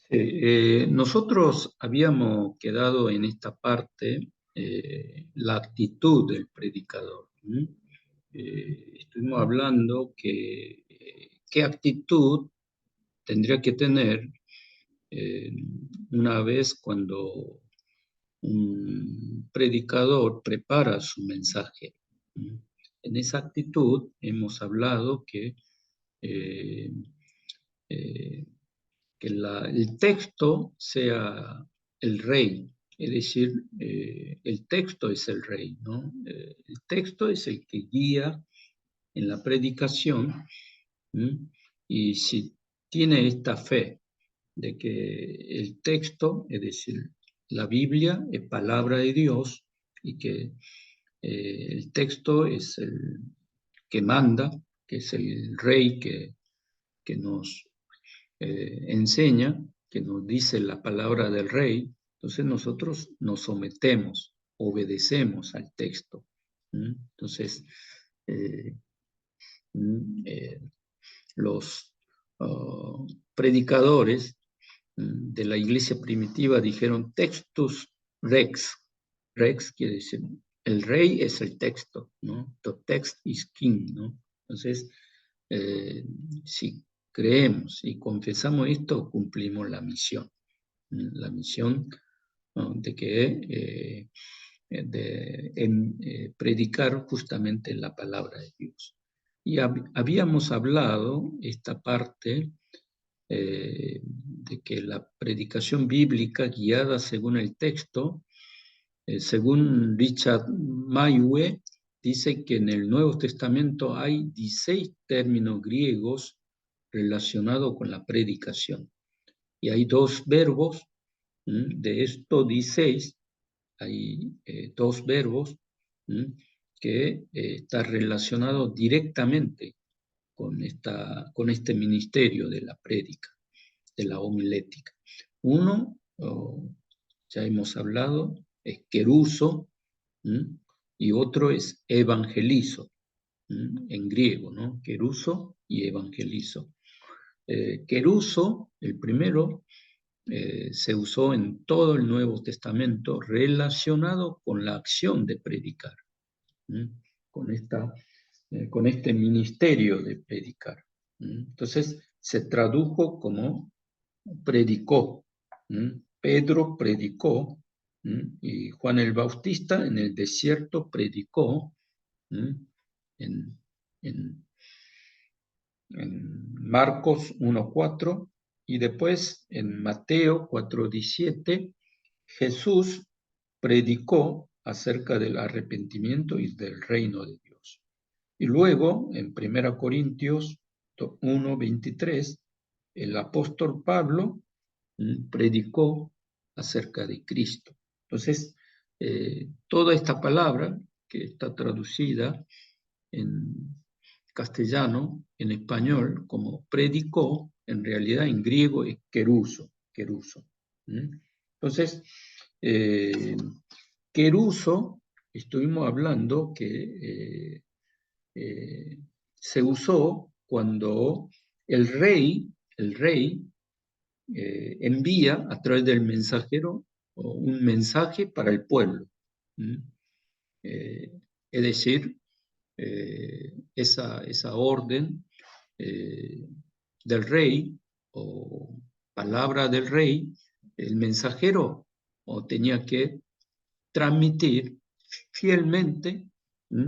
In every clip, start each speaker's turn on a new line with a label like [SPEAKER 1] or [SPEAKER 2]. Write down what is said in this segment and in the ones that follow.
[SPEAKER 1] Sí, nosotros habíamos quedado en esta parte, la actitud del predicador. ¿M? Estuvimos hablando que qué actitud tendría que tener eh, una vez cuando un predicador prepara su mensaje. ¿M? En esa actitud hemos hablado eh, eh, que el texto sea el rey, es decir, el texto es el rey, ¿no? El texto es el que guía en la predicación. ¿M? Y si tiene esta fe de que el texto, es decir, la Biblia es palabra de Dios y que el texto es el que manda, que es el rey que nos enseña, que nos dice la palabra del rey, entonces nosotros nos sometemos, obedecemos al texto. ¿Mm? Entonces, eh, eh, los predicadores de la iglesia primitiva dijeron textus rex. Rex quiere decir, el rey es el texto, ¿no? The text is king, ¿no? Entonces, si creemos y confesamos esto, cumplimos la misión. La misión, ¿no? De que predicar justamente la palabra de Dios. Y habíamos hablado esta parte de que la predicación bíblica guiada según el texto, según Richard Mayue, dice que en el Nuevo Testamento hay 16 términos griegos relacionados con la predicación. Y hay dos verbos, de estos 16, hay dos verbos que están relacionados directamente con este ministerio de la prédica, de la homilética. Uno, ya hemos hablado, es queruso, y otro es evangelizo, en griego, ¿no? Queruso y evangelizo. Queruso, el primero, se usó en todo el Nuevo Testamento relacionado con la acción de predicar, con, con este ministerio de predicar. Entonces se tradujo como predicó. Pedro predicó, y Juan el Bautista en el desierto predicó, en, en, en Marcos 1:4, y después en Mateo 4:17, Jesús predicó acerca del arrepentimiento y del reino de Dios. Y luego, en 1 Corintios 1:23, el apóstol Pablo predicó acerca de Cristo. Entonces, toda esta palabra que está traducida en castellano, en español, como predicó, en realidad en griego es queruso, queruso. Entonces, queruso, estuvimos hablando que se usó cuando el rey envía a través del mensajero un mensaje para el pueblo. Eh, es decir, esa orden del rey o palabra del rey, el mensajero tenía que transmitir fielmente,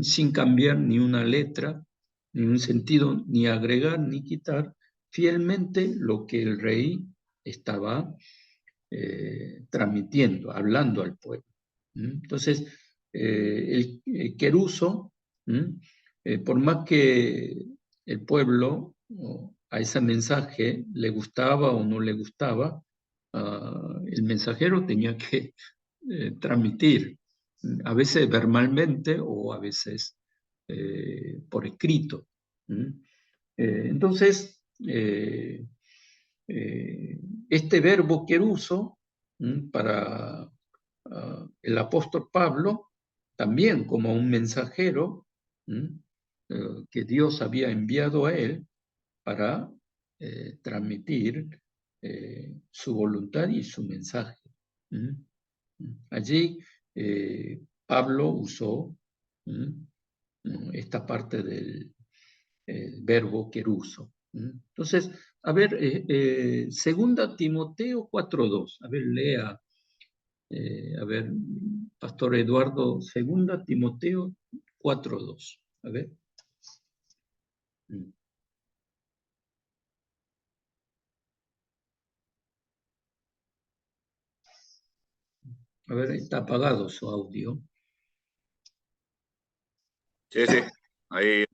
[SPEAKER 1] sin cambiar ni una letra, ni un sentido, ni agregar ni quitar, fielmente lo que el rey estaba transmitiendo, hablando al pueblo. Entonces, el queruso, por más que el pueblo a ese mensaje le gustaba o no le gustaba, el mensajero tenía que transmitir, a veces verbalmente o a veces por escrito. Entonces, este verbo queruso para el apóstol Pablo, también como un mensajero que Dios había enviado a él para transmitir su voluntad y su mensaje. Allí Pablo usó esta parte del verbo queruso. Entonces, a ver, segunda Timoteo 4:2. A ver, lea, a ver, Pastor Eduardo, segunda Timoteo 4:2. A ver. A ver, está apagado su audio.
[SPEAKER 2] Sí, sí, ahí.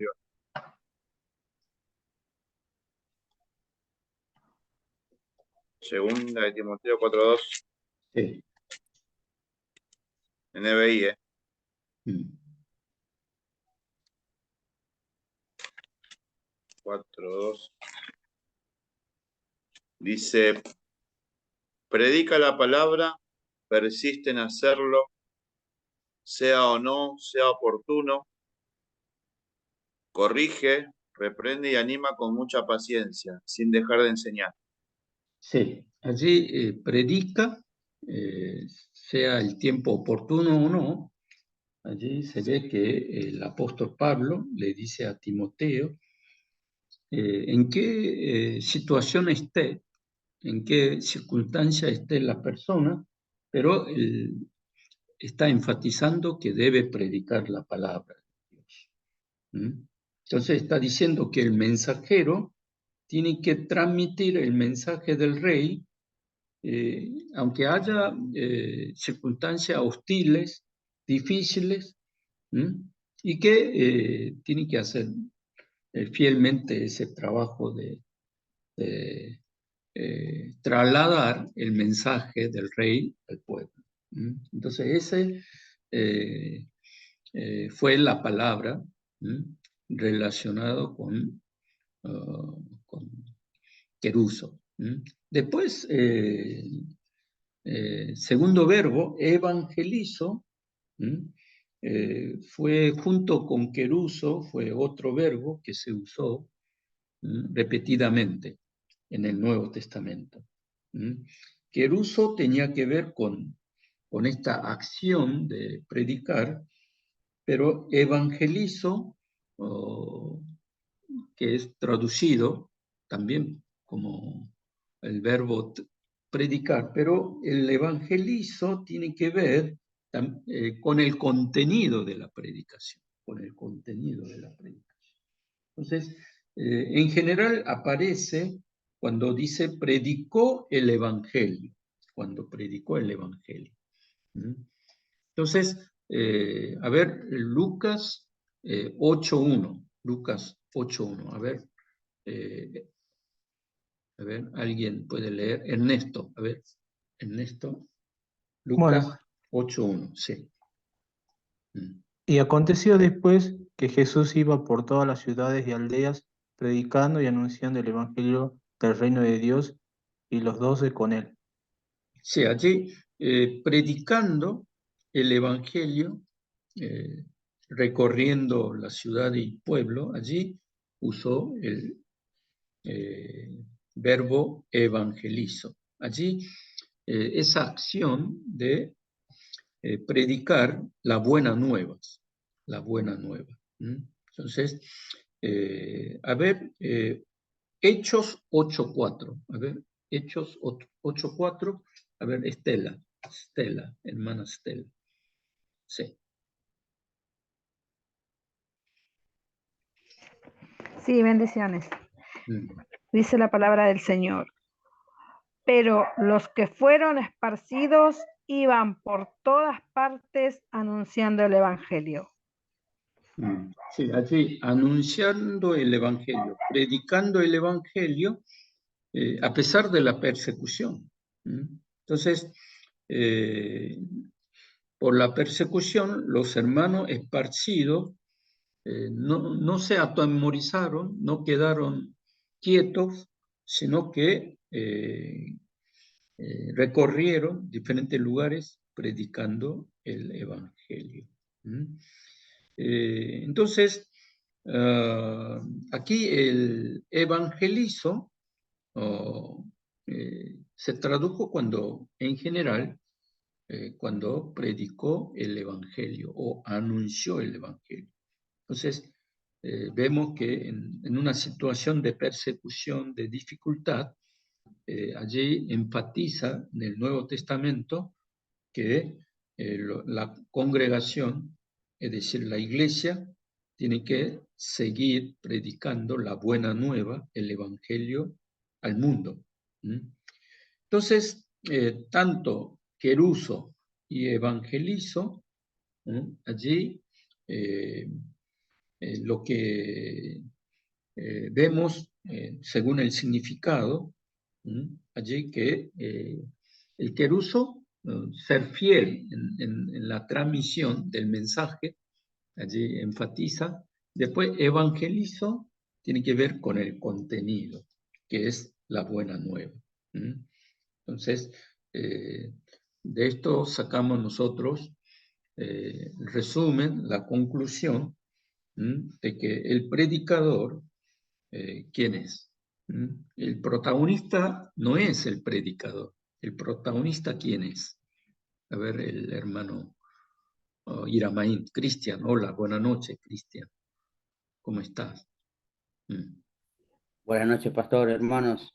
[SPEAKER 2] Segunda de Timoteo 4:2.
[SPEAKER 1] Sí.
[SPEAKER 2] NBI, 4:2. Dice, predica la palabra, persiste en hacerlo, sea o no, sea oportuno, corrige, reprende y anima con mucha paciencia, sin dejar de enseñar.
[SPEAKER 1] Sí, allí predica, sea el tiempo oportuno o no. Allí se ve que el apóstol Pablo le dice a Timoteo en qué situación esté, en qué circunstancia esté la persona, pero él está enfatizando que debe predicar la palabra de Dios. Entonces está diciendo que el mensajero tiene que transmitir el mensaje del rey, aunque haya circunstancias hostiles, difíciles, y que tiene que hacer fielmente ese trabajo de trasladar el mensaje del rey al pueblo. Entonces, ese fue la palabra relacionado con queruso. Después, segundo verbo, evangelizo, fue junto con queruso, fue otro verbo que se usó repetidamente en el Nuevo Testamento. Queruso tenía que ver con esta acción de predicar, pero evangelizo, que es traducido también como el verbo predicar, pero el evangelizo tiene que ver con el contenido de la predicación, con el contenido de la predicación. Entonces, en general aparece cuando dice predicó el evangelio, cuando predicó el evangelio. Entonces, a ver, Lucas 8:1, Lucas 8:1, a ver, alguien puede leer, Ernesto, a ver, Ernesto, Lucas
[SPEAKER 3] Bueno,
[SPEAKER 1] 8:1, sí.
[SPEAKER 3] y aconteció después que Jesús iba por todas las ciudades y aldeas, predicando y anunciando el evangelio del reino de Dios, y los 12 con él.
[SPEAKER 1] Sí, allí predicando el evangelio, recorriendo la ciudad y pueblo, allí usó el verbo evangelizo. Allí esa acción de predicar la buena nueva, la buena nueva. Entonces, a ver, Hechos 8:4, a ver, Hechos 8:4, a ver, Estela, hermana Estela. Sí.
[SPEAKER 4] Sí, bendiciones.
[SPEAKER 1] Mm.
[SPEAKER 4] Dice la palabra del Señor. Pero los que fueron esparcidos iban por todas partes anunciando el evangelio.
[SPEAKER 1] Sí, allí anunciando el evangelio, predicando el evangelio, a pesar de la persecución. Entonces, por la persecución, los hermanos esparcidos no se atemorizaron, no quedaron quietos, sino que recorrieron diferentes lugares predicando el evangelio. Entonces, aquí el evangelizo se tradujo cuando, en general, cuando predicó el Evangelio o anunció el Evangelio. Entonces, vemos que en una situación de persecución, de dificultad, allí enfatiza en el Nuevo Testamento que la congregación, es decir, la iglesia, tiene que seguir predicando la buena nueva, el Evangelio, al mundo. Entonces, tanto queruso y evangelizo, allí lo que vemos, según el significado, allí que el queruso, ser fiel en la transmisión del mensaje, allí enfatiza. Después, evangelizo tiene que ver con el contenido, que es la buena nueva. Entonces, de esto sacamos nosotros el resumen, la conclusión de que el predicador, ¿quién es? El protagonista no es el predicador. ¿El protagonista quién es? A ver, el hermano Iramaín. Cristian, hola, buenas noches, Cristian. ¿Cómo estás?
[SPEAKER 5] Buenas noches, pastor, hermanos.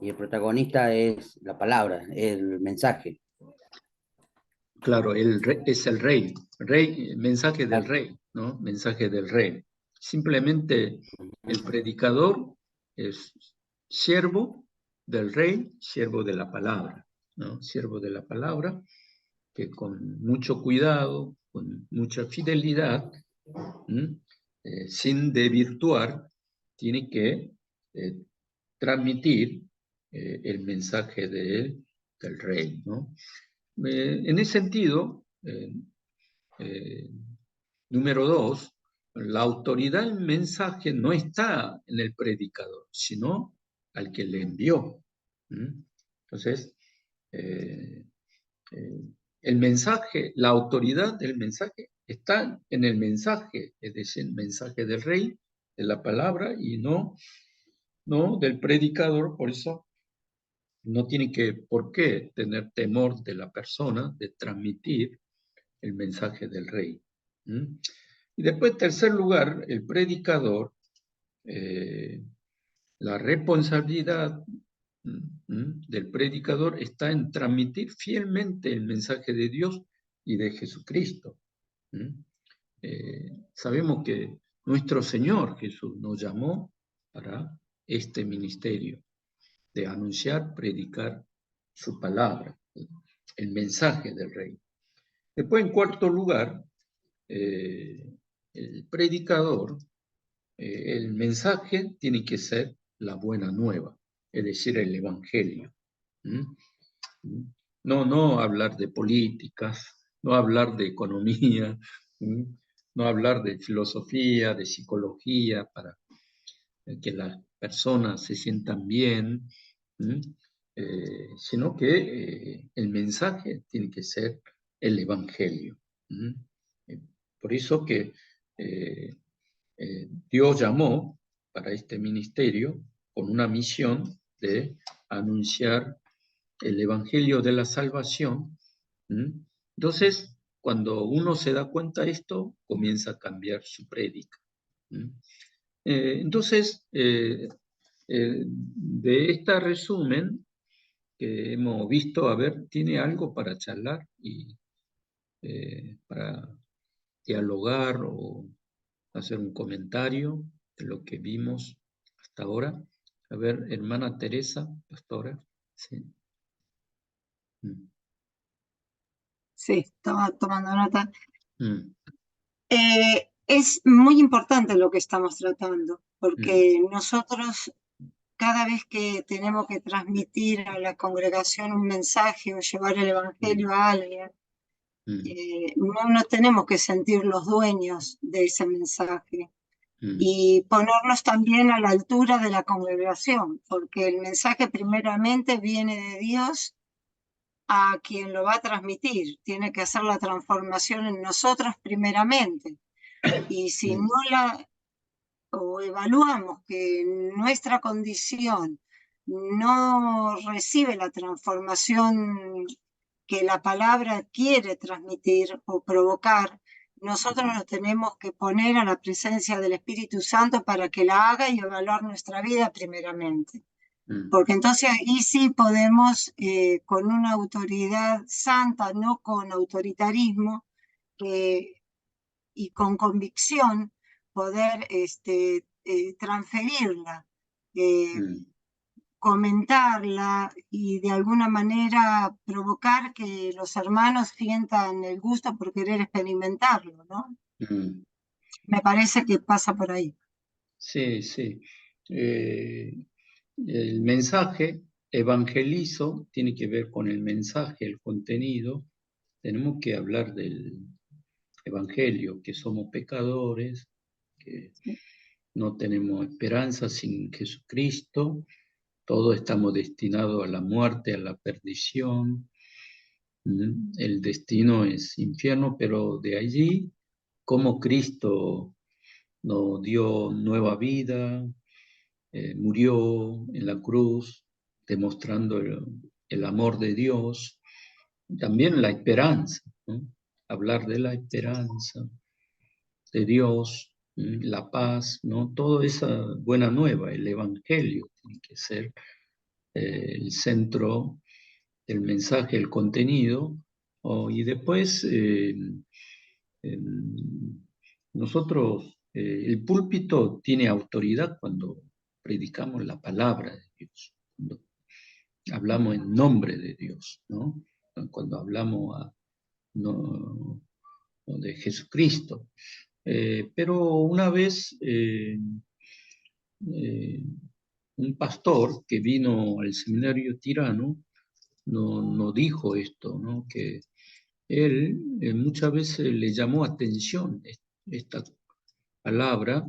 [SPEAKER 5] Y el protagonista es la palabra, el mensaje.
[SPEAKER 1] Claro, es el rey, mensaje del rey, ¿no? Mensaje del rey. Simplemente el predicador es siervo del rey, siervo de la palabra, ¿no? Siervo de la palabra, que con mucho cuidado, con mucha fidelidad, sin desvirtuar, tiene que transmitir el mensaje del rey, ¿no? En ese sentido, número 2, la autoridad del mensaje no está en el predicador, sino al que le envió. Entonces, el mensaje, la autoridad del mensaje está en el mensaje, es decir, el mensaje del rey, de la palabra, y no del predicador. Por eso no tiene por qué tener temor de la persona de transmitir el mensaje del rey. Y después, en tercer lugar, el predicador, la responsabilidad del predicador está en transmitir fielmente el mensaje de Dios y de Jesucristo. Sabemos que nuestro Señor Jesús nos llamó para este ministerio, de anunciar, predicar su palabra, el mensaje del rey. Después, en cuarto lugar, el predicador, el mensaje tiene que ser la buena nueva, es decir, el evangelio. No hablar de políticas, no hablar de economía, no hablar de filosofía, de psicología, para que las personas se sientan bien, sino que el mensaje tiene que ser el evangelio. Por eso que Dios llamó para este ministerio con una misión de anunciar el evangelio de la salvación. Entonces, cuando uno se da cuenta de esto, comienza a cambiar su prédica. Entonces, de este resumen que hemos visto, a ver, ¿tiene algo para charlar y para dialogar o hacer un comentario de lo que vimos hasta ahora? A ver, hermana Teresa, pastora. Sí.
[SPEAKER 6] Sí, estaba tomando nota. Es muy importante lo que estamos tratando, porque nosotros cada vez que tenemos que transmitir a la congregación un mensaje o llevar el evangelio a alguien, no tenemos que sentir los dueños de ese mensaje y ponernos también a la altura de la congregación, porque el mensaje primeramente viene de Dios a quien lo va a transmitir. Tiene que hacer la transformación en nosotros primeramente. Y si no evaluamos que nuestra condición no recibe la transformación que la palabra quiere transmitir o provocar, nosotros nos tenemos que poner a la presencia del Espíritu Santo para que la haga y evaluar nuestra vida primeramente. Porque entonces ahí sí podemos, con una autoridad santa, no con autoritarismo, y con convicción, poder transferirla, comentarla y de alguna manera provocar que los hermanos sientan el gusto por querer experimentarlo, ¿no? Me parece que pasa por ahí.
[SPEAKER 1] Sí, sí. El mensaje evangelizo tiene que ver con el mensaje, el contenido. Tenemos que hablar del evangelio, que somos pecadores, que no tenemos esperanza sin Jesucristo, todos estamos destinados a la muerte, a la perdición. El destino es infierno, pero de allí, como Cristo nos dio nueva vida, murió en la cruz, demostrando el amor de Dios, también la esperanza, ¿no? Hablar de la esperanza de Dios, la paz, ¿no? Toda esa buena nueva, el evangelio tiene que ser el centro del mensaje, el contenido, y después nosotros, el púlpito tiene autoridad cuando predicamos la palabra de Dios, cuando hablamos en nombre de Dios, ¿no? Cuando hablamos de Jesucristo. Pero una vez un pastor que vino al seminario Tirano nos dijo esto, ¿no? Que él muchas veces le llamó atención esta palabra,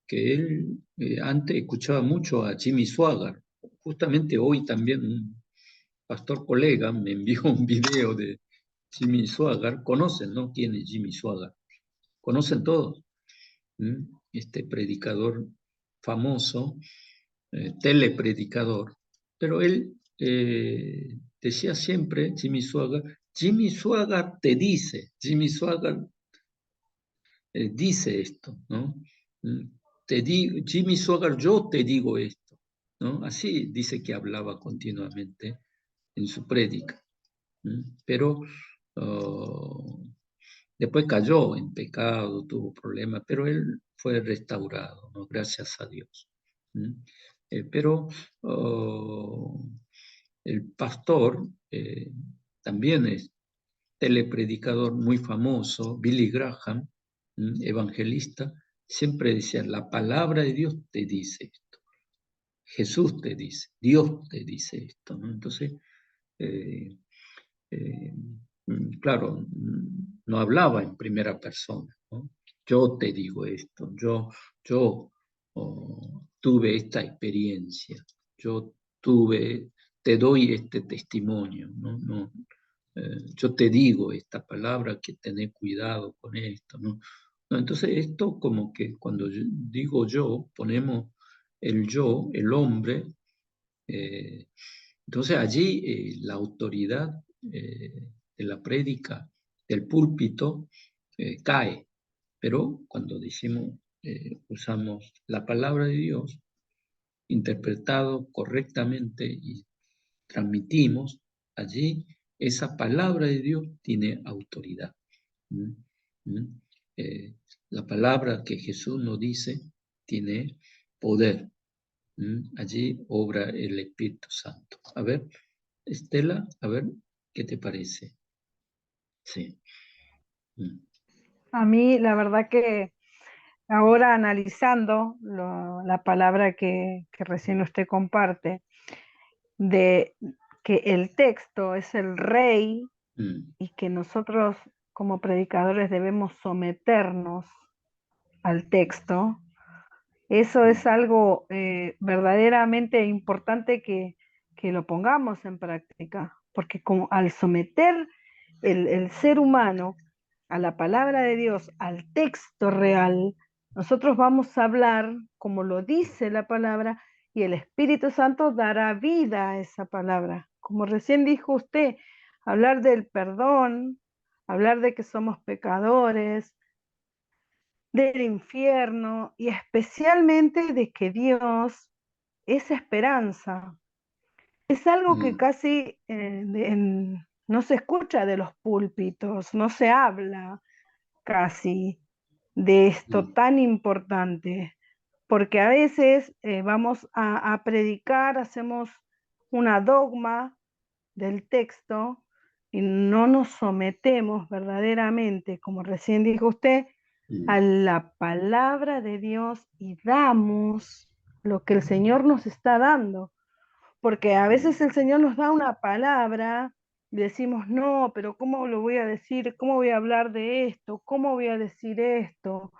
[SPEAKER 1] que él antes escuchaba mucho a Jimmy Swaggart. Justamente hoy también un pastor colega me envió un video de Jimmy Swaggart. Conocen, ¿no? ¿Quién es Jimmy Swaggart? Conocen todos. Este predicador famoso, telepredicador, pero él decía siempre, Jimmy Swaggart te dice, Jimmy Swaggart dice esto, ¿no? Jimmy Swaggart, yo te digo esto, ¿no? Así dice que hablaba continuamente en su prédica, pero después cayó en pecado, tuvo problemas, pero él fue restaurado, ¿no? Gracias a Dios. Pero el pastor también es telepredicador muy famoso, Billy Graham, evangelista, siempre decía, la palabra de Dios te dice esto, Jesús te dice, Dios te dice esto, ¿no? Entonces, claro, no hablaba en primera persona, ¿no? Yo te digo esto, yo tuve esta experiencia, yo te doy este testimonio, ¿no? Yo te digo esta palabra, que tenés cuidado con esto, ¿no? Entonces esto como que cuando digo yo, ponemos el yo, el hombre, entonces allí la autoridad de la prédica, del púlpito, cae. Pero cuando decimos, usamos la palabra de Dios, interpretado correctamente y transmitimos, allí esa palabra de Dios tiene autoridad. La palabra que Jesús nos dice tiene poder. Allí obra el Espíritu Santo. A ver, Estela, a ver, ¿qué te parece? Sí.
[SPEAKER 4] A mí, la verdad que ahora analizando la palabra que recién usted comparte, de que el texto es el rey y que nosotros como predicadores debemos someternos al texto, eso es algo verdaderamente importante que lo pongamos en práctica, porque como al someter el ser humano a la palabra de Dios, al texto real, nosotros vamos a hablar como lo dice la palabra y el Espíritu Santo dará vida a esa palabra. Como recién dijo usted, hablar del perdón, hablar de que somos pecadores, del infierno y especialmente de que Dios es esperanza. Es algo que casi no se escucha de los púlpitos, no se habla casi de esto tan importante, porque a veces vamos a predicar, hacemos una dogma del texto y no nos sometemos verdaderamente, como recién dijo usted, a la palabra de Dios y damos lo que el Señor nos está dando. Porque a veces el Señor nos da una palabra y decimos, no, pero ¿cómo lo voy a decir? ¿Cómo voy a hablar de esto? ¿Cómo voy a decir esto?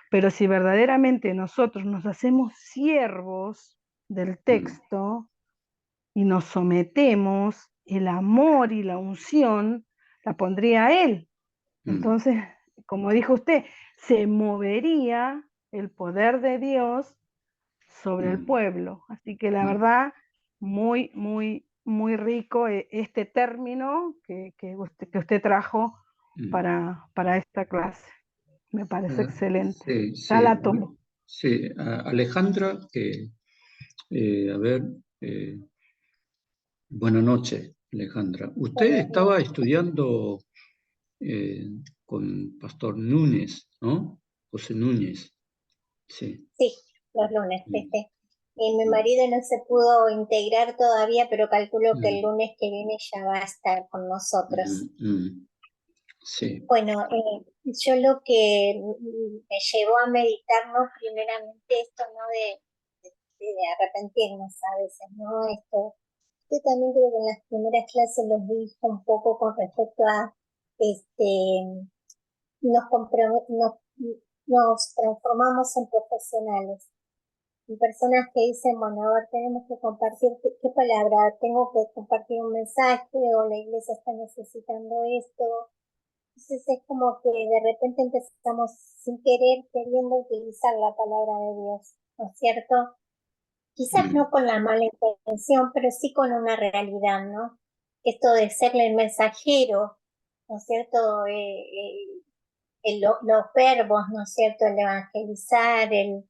[SPEAKER 4] Pero si verdaderamente nosotros nos hacemos siervos del texto y nos sometemos, el amor y la unción la pondría a Él. Entonces, como dijo usted, se movería el poder de Dios sobre el pueblo. Así que la verdad, muy, muy, muy rico este término que usted trajo para esta clase. Me parece excelente.
[SPEAKER 1] Sí,
[SPEAKER 4] Ya
[SPEAKER 1] sí.
[SPEAKER 4] la tomo.
[SPEAKER 1] Sí, Alejandra, a ver, buenas noches, Alejandra. Usted estaba estudiando con Pastor Núñez, ¿no? José Núñez, sí.
[SPEAKER 7] Sí, los lunes, mi marido no se pudo integrar todavía, pero calculo que el lunes que viene ya va a estar con nosotros.
[SPEAKER 1] Sí.
[SPEAKER 7] Bueno, yo lo que me llevó a meditarnos primeramente esto, ¿no? De arrepentirnos a veces, ¿no? Esto, yo también creo que en las primeras clases los dijo un poco con respecto a, nos transformamos en profesionales. Y personas que dicen, bueno, a ver, tenemos que compartir, ¿qué palabra? Tengo que compartir un mensaje o la iglesia está necesitando esto. Entonces es como que de repente empezamos sin querer, queriendo utilizar la palabra de Dios, ¿no es cierto? Quizás no con la mala intención, pero sí con una realidad, ¿no? Esto de serle el mensajero, ¿no es cierto? Los verbos, ¿no es cierto? El evangelizar, el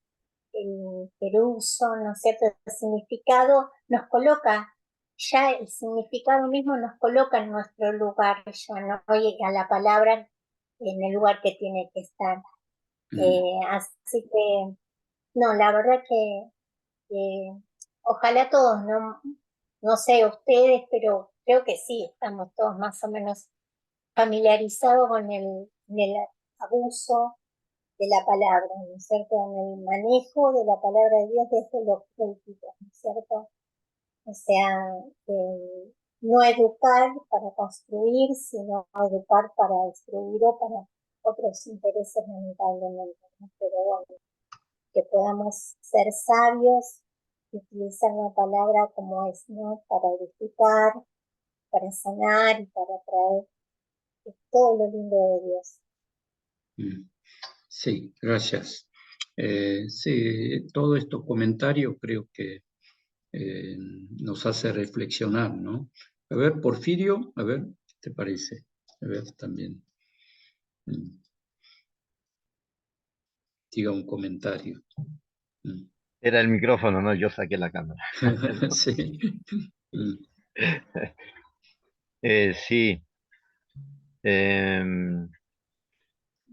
[SPEAKER 7] uso, ¿no es cierto? El significado nos coloca, ya el significado mismo nos coloca en nuestro lugar, ya no llega la palabra en el lugar que tiene que estar. Así que, no, la verdad que ojalá todos, no sé ustedes, pero creo que sí, estamos todos más o menos familiarizados con el abuso de la palabra, ¿no es cierto? En el manejo de la palabra de Dios desde los púlpitos, ¿no es cierto? O sea, no educar para construir, sino educar para destruir o para otros intereses, lamentablemente, ¿no? Pero bueno, que podamos ser sabios y utilizar la palabra como es, ¿no? Para edificar, para sanar y para traer todo lo lindo de Dios.
[SPEAKER 1] Sí, gracias. Sí, todos estos comentarios creo que nos hace reflexionar, ¿no? A ver, Porfirio, a ver, ¿qué te parece? A ver, también. Diga un comentario.
[SPEAKER 8] Era el micrófono, no, yo saqué la cámara.
[SPEAKER 1] Sí.
[SPEAKER 8] Sí.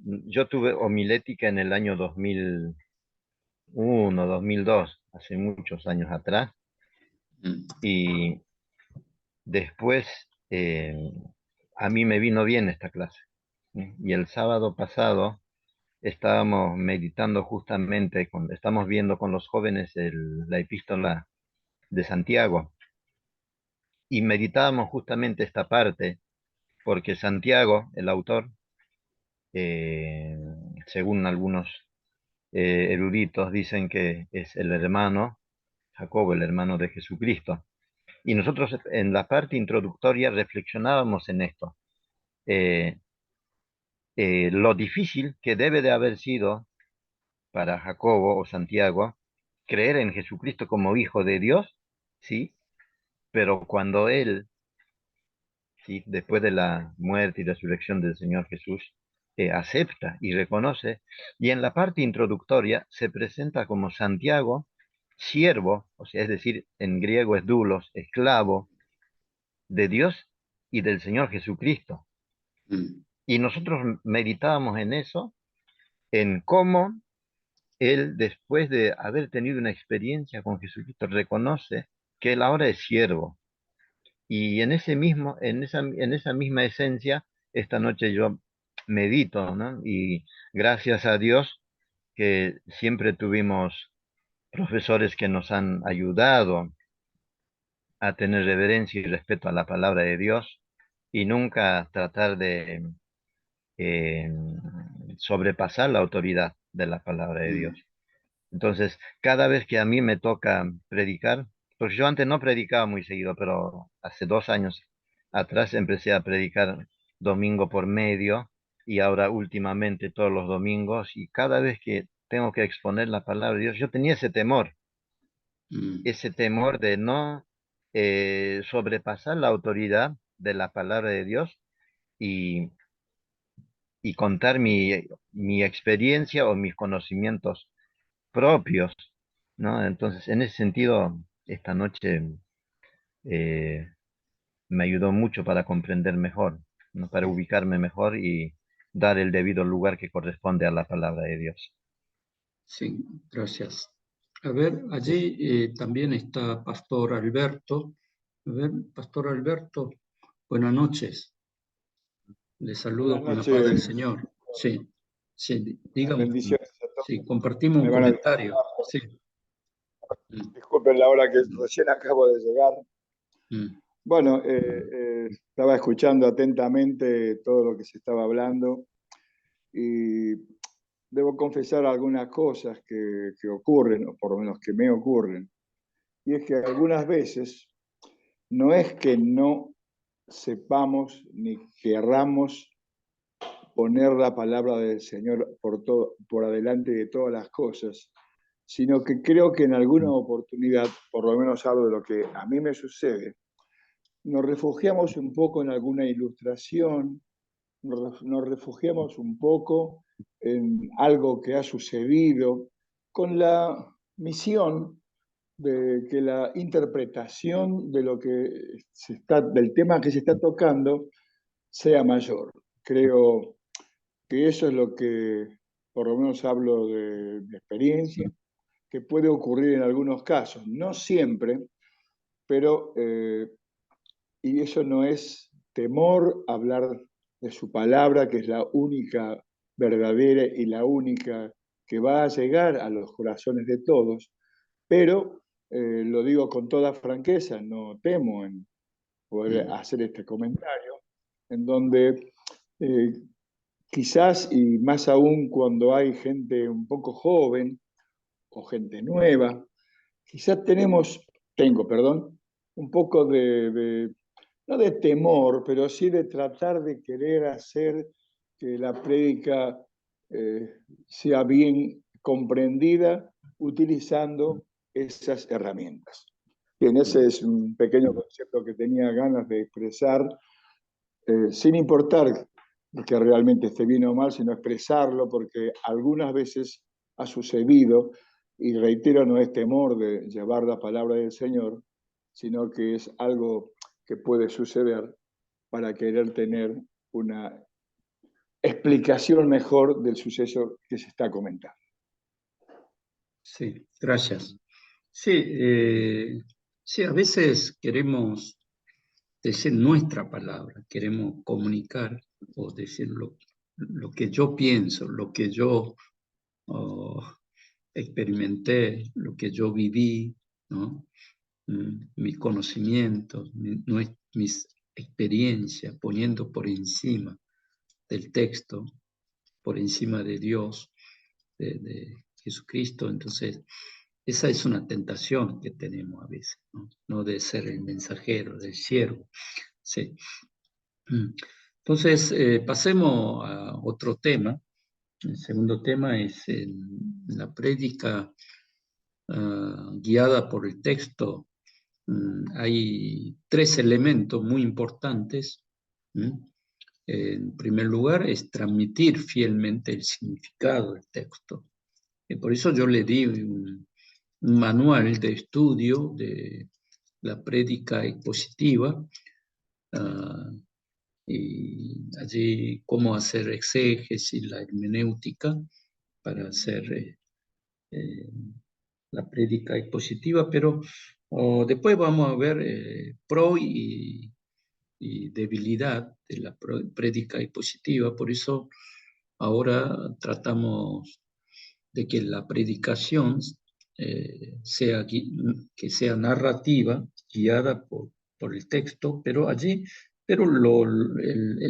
[SPEAKER 8] Yo tuve homilética en el año 2001, 2002, hace muchos años atrás. Y después a mí me vino bien esta clase. Y el sábado pasado estábamos meditando justamente, estamos viendo con los jóvenes la epístola de Santiago. Y meditábamos justamente esta parte, porque Santiago, el autor, según algunos eruditos, dicen que es el hermano, Jacobo, el hermano de Jesucristo. Y nosotros en la parte introductoria reflexionábamos en esto. Lo difícil que debe de haber sido para Jacobo o Santiago creer en Jesucristo como Hijo de Dios, ¿sí? Pero cuando Él, ¿sí? Después de la muerte y resurrección del Señor Jesús, acepta y reconoce, y en la parte introductoria se presenta como Santiago, siervo, o sea, es decir, en griego es doulos, esclavo de Dios y del Señor Jesucristo. Y nosotros meditábamos en eso, en cómo Él, después de haber tenido una experiencia con Jesucristo, reconoce que Él ahora es siervo. Y en esa misma esencia, esta noche yo medito, ¿no? Y gracias a Dios que siempre tuvimos profesores que nos han ayudado a tener reverencia y respeto a la palabra de Dios y nunca tratar de eh, sobrepasar la autoridad de la palabra de Dios. Entonces, cada vez que a mí me toca predicar, porque yo antes no predicaba muy seguido, pero hace 2 años atrás empecé a predicar domingo por medio y ahora últimamente todos los domingos, y cada vez que tengo que exponer la palabra de Dios, yo tenía ese temor de no sobrepasar la autoridad de la palabra de Dios y, y contar mi experiencia o mis conocimientos propios, ¿no? Entonces, en ese sentido, esta noche eh, me ayudó mucho para comprender mejor, ¿no? Para ubicarme mejor y dar el debido lugar que corresponde a la palabra de Dios.
[SPEAKER 1] Sí, gracias. A ver, allí también está Pastor Alberto. A ver, Pastor Alberto, buenas noches. Le saludo con la paz del Señor. Sí, sí, dígame.
[SPEAKER 9] Bendiciones a todos.
[SPEAKER 1] Sí, compartimos un comentario. Sí.
[SPEAKER 9] Disculpen la hora que recién acabo de llegar. Bueno, estaba escuchando atentamente todo lo que se estaba hablando y debo confesar algunas cosas que ocurren, o por lo menos que me ocurren. Y es que algunas veces no es que no sepamos ni querramos poner la palabra del Señor por adelante de todas las cosas, sino que creo que en alguna oportunidad, por lo menos hablo de lo que a mí me sucede, nos refugiamos un poco en alguna ilustración, nos refugiamos un poco en algo que ha sucedido con la misión de que la interpretación de lo que del tema que se está tocando sea mayor. Creo que eso es lo que, por lo menos hablo de experiencia, que puede ocurrir en algunos casos, no siempre, pero, y eso no es temor a hablar de su palabra, que es la única verdadera y la única que va a llegar a los corazones de todos, pero lo digo con toda franqueza, no temo en poder hacer este comentario, en donde quizás, y más aún cuando hay gente un poco joven o gente nueva, quizás tengo, un poco no de temor, pero sí de tratar de querer hacer que la prédica sea bien comprendida utilizando esas herramientas. Bien, ese es un pequeño concepto que tenía ganas de expresar, sin importar que realmente esté bien o mal, sino expresarlo, porque algunas veces ha sucedido, y reitero, no es temor de llevar la palabra del Señor, sino que es algo que puede suceder para querer tener una explicación mejor del suceso que se está comentando.
[SPEAKER 1] Sí, gracias. Sí, sí, a veces queremos decir nuestra palabra, queremos comunicar o decir lo que yo pienso, lo que yo experimenté, lo que yo viví, ¿no? Mis conocimientos, mis experiencias, poniendo por encima del texto, por encima de Dios, de Jesucristo. Entonces, esa es una tentación que tenemos a veces, ¿no? No de ser el mensajero, del siervo. Sí. Entonces, pasemos a otro tema. El segundo tema es la prédica guiada por el texto, hay 3 elementos muy importantes. En primer lugar, es transmitir fielmente el significado del texto. Y por eso yo le di un manual de estudio de la prédica expositiva, y allí cómo hacer exégesis, la hermenéutica, para hacer la prédica expositiva, pero después vamos a ver pro y debilidad de la prédica expositiva. Por eso ahora tratamos de que la predicación que sea narrativa, guiada por el texto, pero el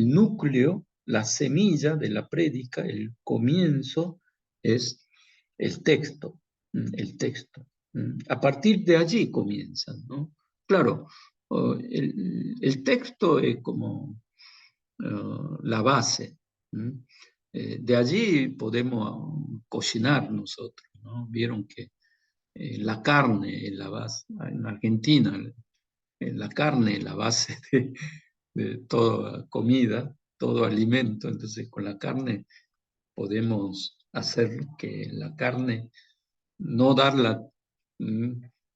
[SPEAKER 1] núcleo, la semilla de la prédica, el comienzo es el texto, el texto. A partir de allí comienzan, ¿no? Claro, el texto es como la base. De allí podemos cocinar nosotros, ¿no? Vieron que la carne es la base. En Argentina, la carne es la base de toda comida, todo alimento. Entonces, con la carne podemos hacer que la carne, no darla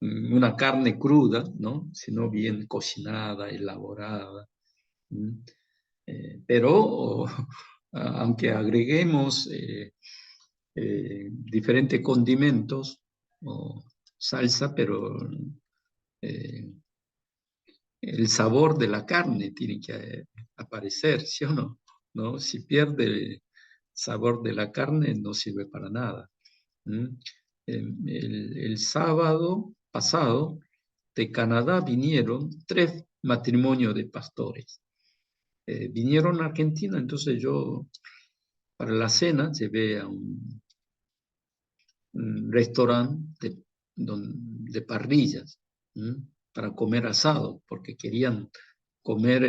[SPEAKER 1] una carne cruda, ¿no? Sino bien cocinada, elaborada. Pero aunque agreguemos diferentes condimentos o salsa, pero el sabor de la carne tiene que aparecer, ¿sí o no? ¿No? Si pierde el sabor de la carne, no sirve para nada. El sábado pasado de Canadá vinieron 3 matrimonios de pastores. Vinieron a Argentina, entonces yo para la cena llevé a un restaurante de parrillas, para comer asado, porque querían comer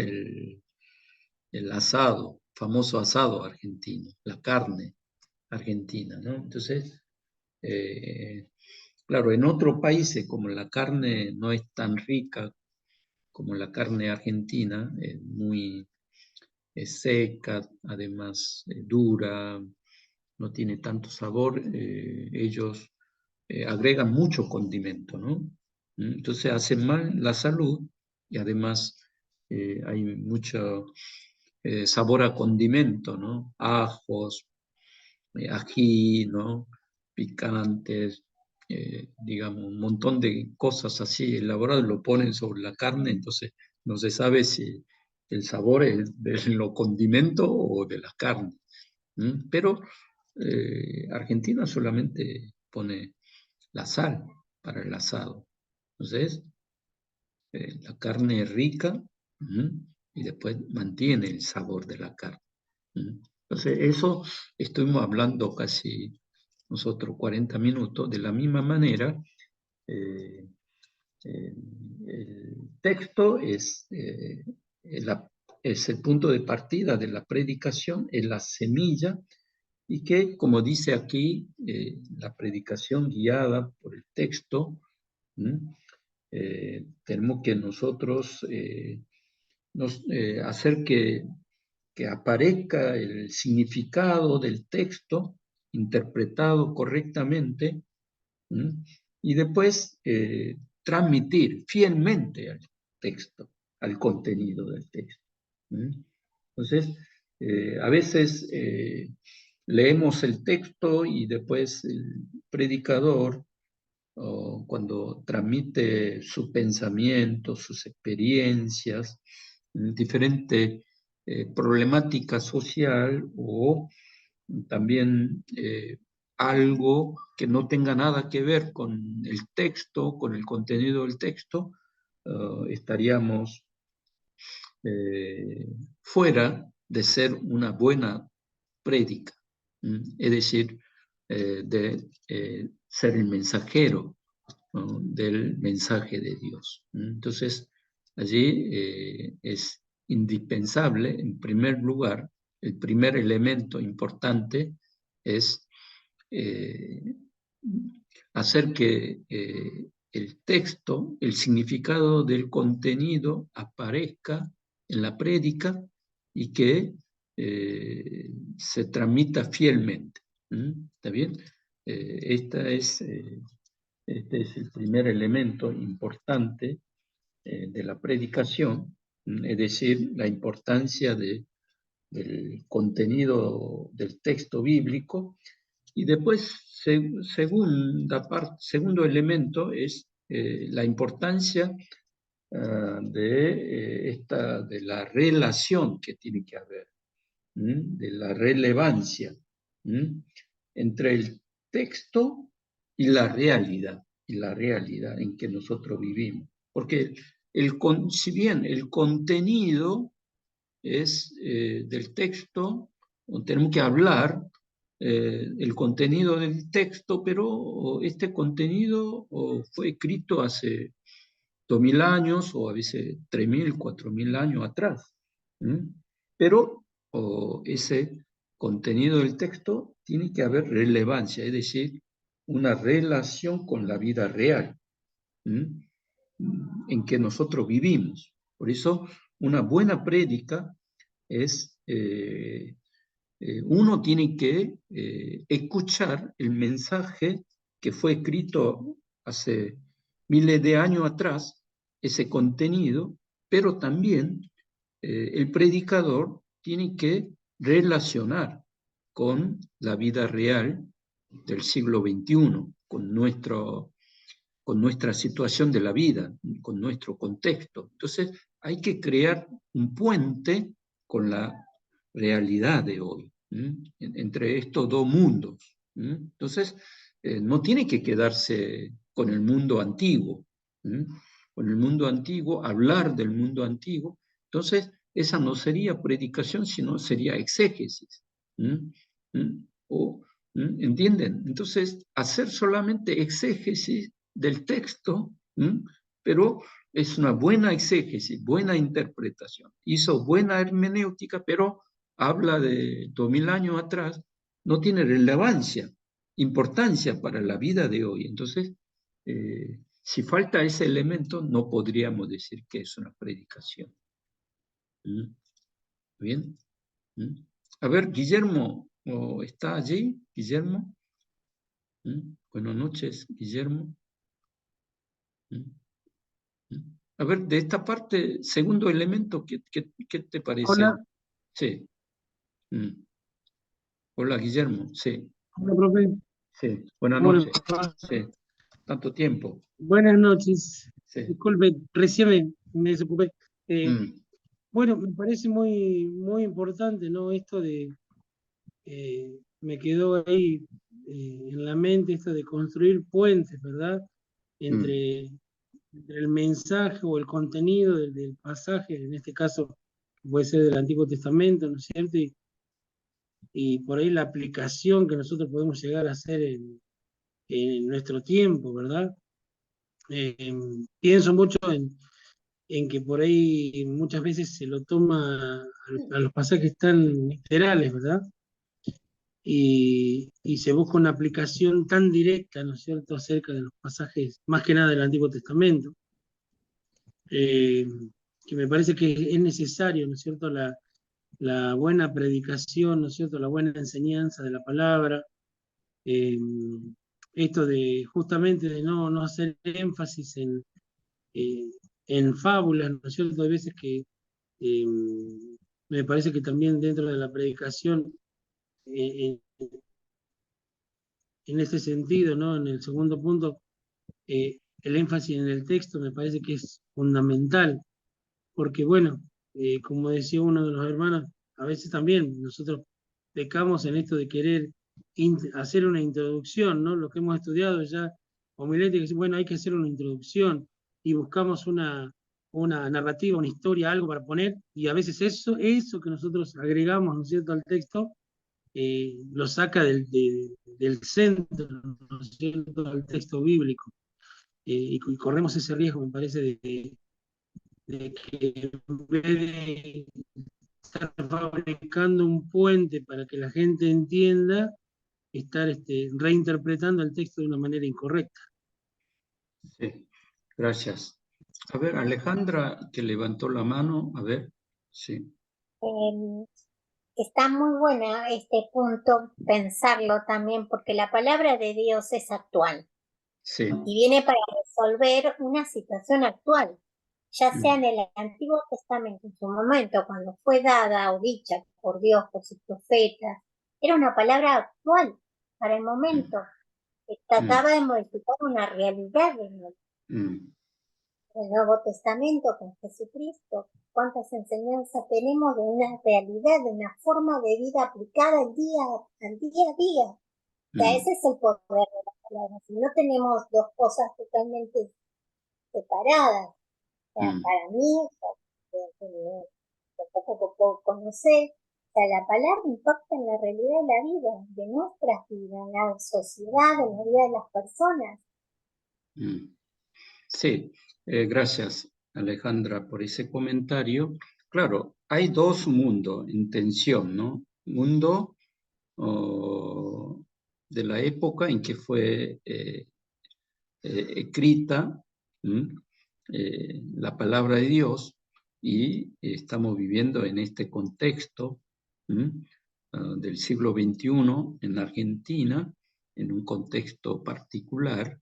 [SPEAKER 1] el asado, famoso asado argentino, la carne argentina, ¿no? Entonces, claro, en otros países como la carne no es tan rica como la carne argentina, es muy seca, además dura, no tiene tanto sabor, ellos agregan mucho condimento, ¿no? Entonces hacen mal la salud y además hay mucho sabor a condimento, ¿no? Ajos, ají, ¿no? Picantes, digamos, un montón de cosas así elaboradas, lo ponen sobre la carne, entonces no se sabe si el sabor es de los condimentos o de la carne. Pero Argentina solamente pone la sal para el asado. Entonces, la carne es rica y después mantiene el sabor de la carne. Entonces, eso estuvimos hablando casi nosotros 40 minutos. De la misma manera, el texto es el punto de partida de la predicación, es la semilla, y que, como dice aquí, la predicación guiada por el texto, tenemos que nosotros hacer que aparezca el significado del texto interpretado correctamente, y después transmitir fielmente al texto, al contenido del texto. Entonces, a veces leemos el texto y después el predicador, cuando transmite su pensamiento, sus experiencias, diferente problemática social o también algo que no tenga nada que ver con el texto, con el contenido del texto, estaríamos fuera de ser una buena prédica, es decir, de ser el mensajero, ¿no?, del mensaje de Dios. Entonces, allí es indispensable, en primer lugar, el primer elemento importante es hacer que el texto, el significado del contenido aparezca en la prédica y que se transmita fielmente. ¿Está bien? Este es el primer elemento importante de la predicación, es decir, la importancia del contenido del texto bíblico. Y después, segundo elemento es la importancia de la relación que tiene que haber, de la relevancia entre el texto y la realidad en que nosotros vivimos. Porque si bien el contenido es del texto, tenemos que hablar el contenido del texto, pero este contenido fue escrito hace 2000 años o a veces 3000, 4000 años atrás. Pero ese contenido del texto tiene que haber relevancia, es decir, una relación con la vida real en que nosotros vivimos. Por eso, una buena prédica es, uno tiene que escuchar el mensaje que fue escrito hace miles de años atrás, ese contenido, pero también el predicador tiene que relacionar con la vida real del siglo XXI, con nuestra situación de la vida, con nuestro contexto. Entonces, hay que crear un puente con la realidad de hoy, entre estos dos mundos. Entonces, no tiene que quedarse con el mundo antiguo, con el mundo antiguo, hablar del mundo antiguo. Entonces, esa no sería predicación, sino sería exégesis. ¿Entienden? Entonces, hacer solamente exégesis del texto, pero es una buena exégesis, buena interpretación. Hizo buena hermenéutica, pero habla de 2000 años atrás, no tiene relevancia, importancia para la vida de hoy. Entonces, si falta ese elemento, no podríamos decir que es una predicación. ¿Bien? A ver, Guillermo, ¿está allí, Guillermo? Buenas noches, Guillermo. A ver, de esta parte, segundo elemento, ¿qué te parece?
[SPEAKER 10] Hola.
[SPEAKER 1] Sí. Hola, Guillermo. Sí.
[SPEAKER 10] Hola, profe.
[SPEAKER 1] Sí. Buenas noches. Sí. Tanto tiempo.
[SPEAKER 10] Buenas noches.
[SPEAKER 1] Sí.
[SPEAKER 10] Disculpe, recién me desocupé. Bueno, me parece muy, muy importante, ¿no? Esto de, me quedó ahí en la mente esto de construir puentes, ¿verdad? Entre el mensaje o el contenido del pasaje, en este caso puede ser del Antiguo Testamento, ¿no es cierto? Y por ahí la aplicación que nosotros podemos llegar a hacer en nuestro tiempo, ¿verdad? Pienso mucho en que por ahí muchas veces se lo toma a los pasajes tan literales, ¿verdad? Y se busca una aplicación tan directa, ¿no es cierto?, acerca de los pasajes, más que nada del Antiguo Testamento, que me parece que es necesario, ¿no es cierto?, la buena predicación, ¿no es cierto?, la buena enseñanza de la palabra, esto de justamente de no hacer énfasis en fábulas, ¿no es cierto? Hay veces que me parece que también dentro de la predicación, en este sentido, ¿no? En el segundo punto, el énfasis en el texto me parece que es fundamental, porque bueno, como decía uno de los hermanos, a veces también nosotros pecamos en esto de querer hacer una introducción, ¿no? Lo que hemos estudiado ya, homilética, bueno, hay que hacer una introducción y buscamos una narrativa, una historia, algo para poner, y a veces eso que nosotros agregamos, ¿no es cierto?, al texto, lo saca del centro, ¿no es cierto?, del texto bíblico. Y corremos ese riesgo, me parece, de que en vez de estar fabricando un puente para que la gente entienda, estar reinterpretando el texto de una manera incorrecta.
[SPEAKER 1] Sí, gracias. A ver, Alejandra, que levantó la mano, a ver, sí.
[SPEAKER 7] Está muy buena este punto, pensarlo también, porque la palabra de Dios es actual.
[SPEAKER 1] Sí.
[SPEAKER 7] Y viene para resolver una situación actual, ya sea en el Antiguo Testamento en su momento, cuando fue dada o dicha por Dios, por sus profetas, era una palabra actual para el momento, que trataba de modificar una realidad en el Nuevo Testamento con Jesucristo. Cuántas enseñanzas tenemos de una realidad, de una forma de vida aplicada al día a día. O sea, ese es el poder de las palabras. Si no tenemos dos cosas totalmente separadas, o sea, para mí, lo poco que puedo conocer, o sea, la palabra impacta en la realidad de la vida, de nuestras vidas, en la sociedad, en la vida de las personas.
[SPEAKER 1] Sí, gracias Alejandra por ese comentario. Claro, hay dos mundos en tensión, ¿no? Mundo de la época en que fue escrita la palabra de Dios, y estamos viviendo en este contexto del siglo XXI en Argentina, en un contexto particular,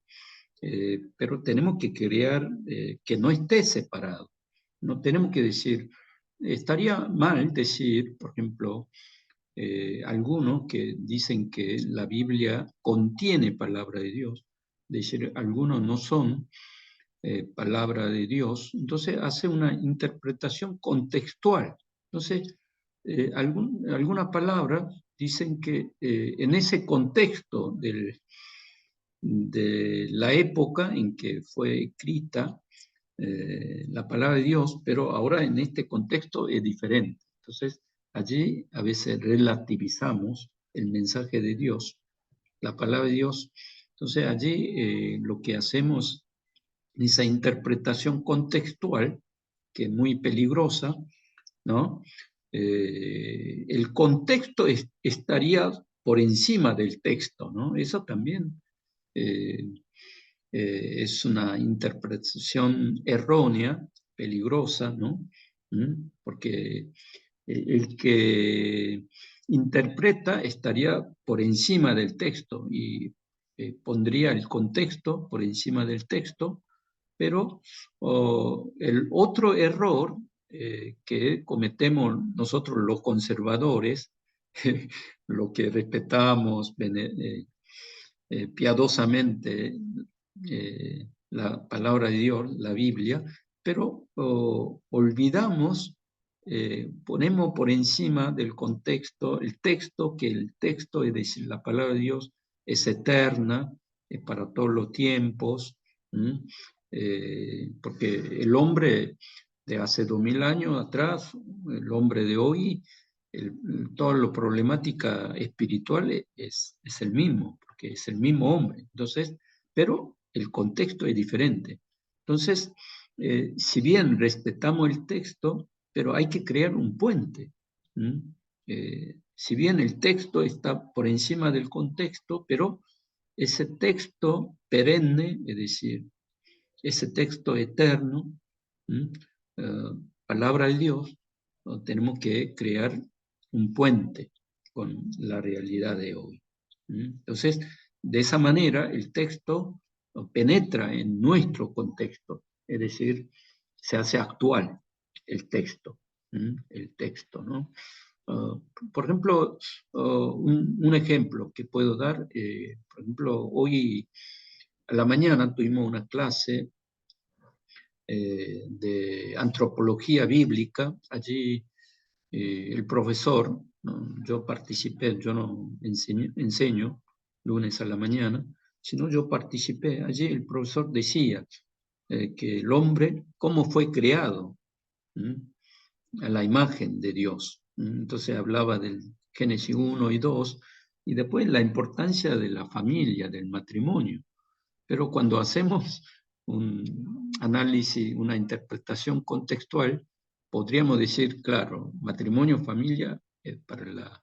[SPEAKER 1] pero tenemos que crear que no esté separado. No tenemos que decir, estaría mal decir, por ejemplo, algunos que dicen que la Biblia contiene palabra de Dios, decir, algunos no son palabra de Dios, entonces hace una interpretación contextual. Entonces, algunas palabras dicen que en ese contexto de la época en que fue escrita la palabra de Dios, pero ahora en este contexto es diferente. Entonces, allí a veces relativizamos el mensaje de Dios, la palabra de Dios. Entonces, allí lo que hacemos, esa interpretación contextual, que es muy peligrosa, ¿no? El contexto estaría por encima del texto, ¿no? Eso también es una interpretación errónea, peligrosa, ¿no? Porque el que interpreta estaría por encima del texto y pondría el contexto por encima del texto, pero el otro error que cometemos nosotros los conservadores, lo que respetamos piadosamente la palabra de Dios, la Biblia, pero olvidamos, ponemos por encima del contexto el texto, que el texto, es decir, la palabra de Dios, es eterna, es para todos los tiempos, porque el hombre de hace 2000 años atrás, el hombre de hoy, toda la problemática espiritual es el mismo, porque es el mismo hombre. Entonces, pero el contexto es diferente. Entonces, si bien respetamos el texto, pero hay que crear un puente. Si bien el texto está por encima del contexto, pero ese texto perenne, es decir, ese texto eterno, palabra de Dios, tenemos que crear un puente con la realidad de hoy. Entonces, de esa manera, el texto penetra en nuestro contexto, es decir, se hace actual el texto, ¿no? Por ejemplo, un ejemplo que puedo dar, por ejemplo, hoy a la mañana tuvimos una clase de antropología bíblica. Allí el profesor, ¿no? Yo participé, yo no enseño lunes a la mañana, sino yo participé. Allí el profesor decía que el hombre, cómo fue creado a la imagen de Dios. Entonces hablaba del Génesis 1 y 2, y después la importancia de la familia, del matrimonio. Pero cuando hacemos un análisis, una interpretación contextual, podríamos decir, claro, matrimonio, familia, para la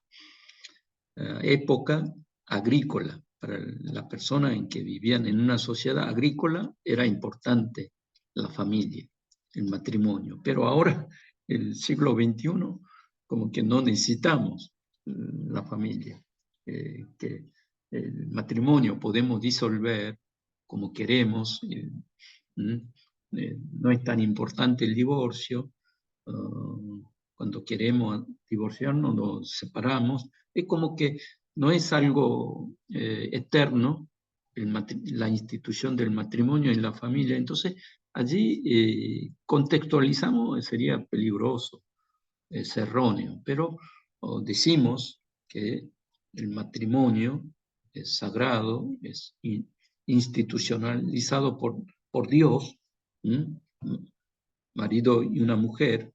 [SPEAKER 1] época agrícola. Para la persona en que vivían en una sociedad agrícola era importante la familia, el matrimonio. Pero ahora, el siglo XXI, como que no necesitamos la familia. Que el matrimonio podemos disolver como queremos. No es tan importante el divorcio. Cuando queremos divorciarnos, nos separamos. Es como que no es algo eterno la institución del matrimonio en la familia. Entonces, allí contextualizamos, sería peligroso, es erróneo, pero decimos que el matrimonio es sagrado, es institucionalizado por Dios, marido y una mujer,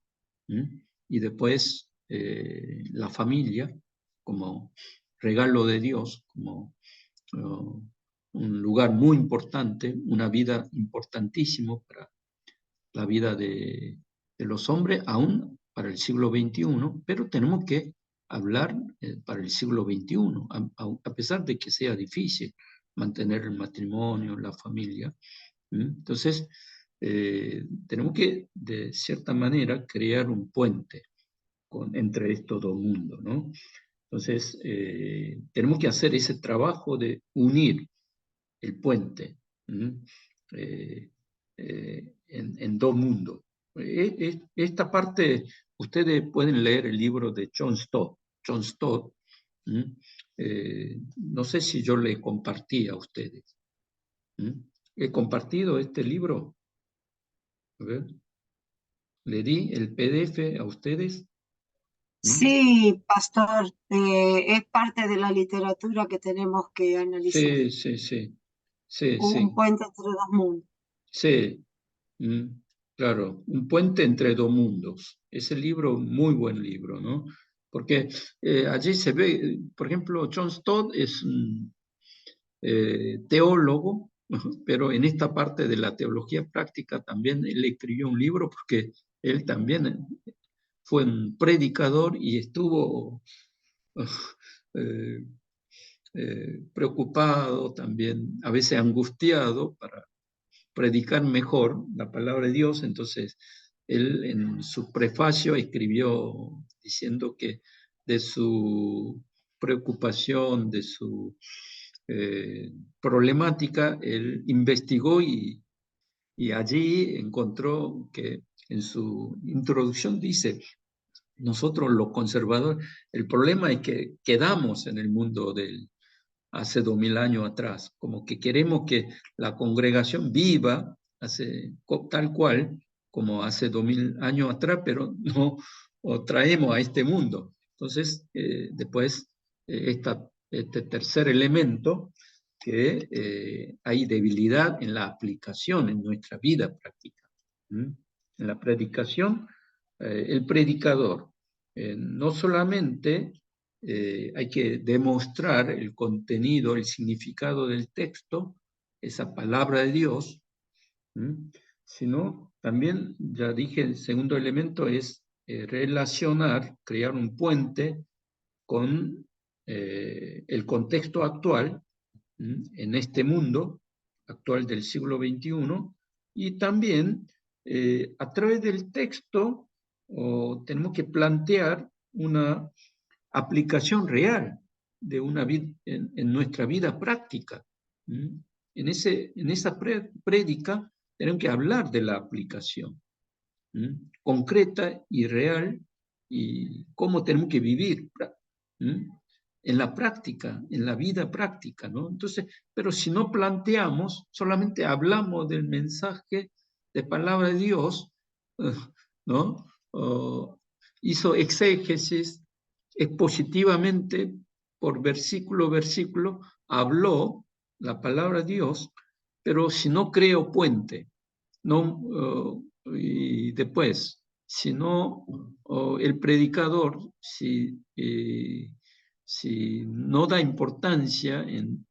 [SPEAKER 1] y después la familia como regalo de Dios, como un lugar muy importante, una vida importantísimo para la vida de los hombres, aún para el siglo XXI, pero tenemos que hablar para el siglo XXI, a pesar de que sea difícil mantener el matrimonio, la familia. Entonces, tenemos que, de cierta manera, crear un puente entre estos dos mundos, ¿no? Entonces, tenemos que hacer ese trabajo de unir el puente en dos mundos. Esta parte, ustedes pueden leer el libro de John Stott. John Stott, no sé si yo le compartí a ustedes. ¿He compartido este libro? A ver. ¿Le di el PDF a ustedes?
[SPEAKER 6] Sí, pastor, es parte de la literatura que tenemos que analizar.
[SPEAKER 1] Sí.
[SPEAKER 6] Un puente entre dos mundos.
[SPEAKER 1] Sí, claro, un puente entre dos mundos. Ese libro, muy buen libro, ¿no? Porque allí se ve, por ejemplo, John Stott es un teólogo, pero en esta parte de la teología práctica también él escribió un libro porque él también fue un predicador y estuvo preocupado también, a veces angustiado para predicar mejor la palabra de Dios. Entonces, él en su prefacio escribió diciendo que de su preocupación, de su problemática, él investigó y allí encontró que en su introducción dice: nosotros los conservadores, el problema es que quedamos en el mundo del hace 2000 años atrás, como que queremos que la congregación viva tal cual como hace 2000 años atrás, pero no traemos a este mundo. Entonces, después, este tercer elemento, que hay debilidad en la aplicación en nuestra vida práctica. En la predicación, el predicador no solamente hay que demostrar el contenido, el significado del texto, esa palabra de Dios, sino también, ya dije, el segundo elemento es relacionar, crear un puente con el contexto actual, en este mundo actual del siglo XXI, y también a través del texto tenemos que plantear una aplicación real de una vida en nuestra vida práctica. En esa prédica tenemos que hablar de la aplicación concreta y real, y cómo tenemos que vivir en la práctica, en la vida práctica, ¿no? Entonces, pero si no planteamos, solamente hablamos del mensaje de palabra de Dios, ¿no? Hizo exégesis expositivamente por versículo, habló la palabra de Dios, pero si no creo puente, y después, si no, el predicador, si no da importancia en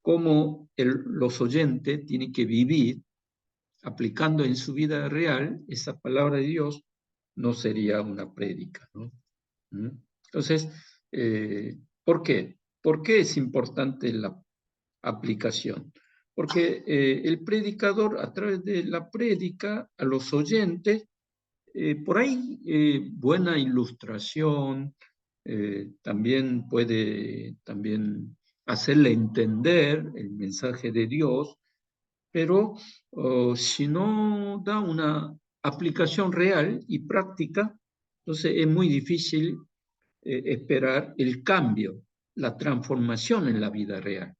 [SPEAKER 1] cómo los oyentes tienen que vivir aplicando en su vida real esa palabra de Dios, no sería una prédica, ¿no? Entonces, ¿por qué? ¿Por qué es importante la aplicación? Porque el predicador, a través de la prédica, a los oyentes, por ahí buena ilustración, también puede hacerle entender el mensaje de Dios, pero si no da una aplicación real y práctica, entonces es muy difícil esperar el cambio, la transformación en la vida real.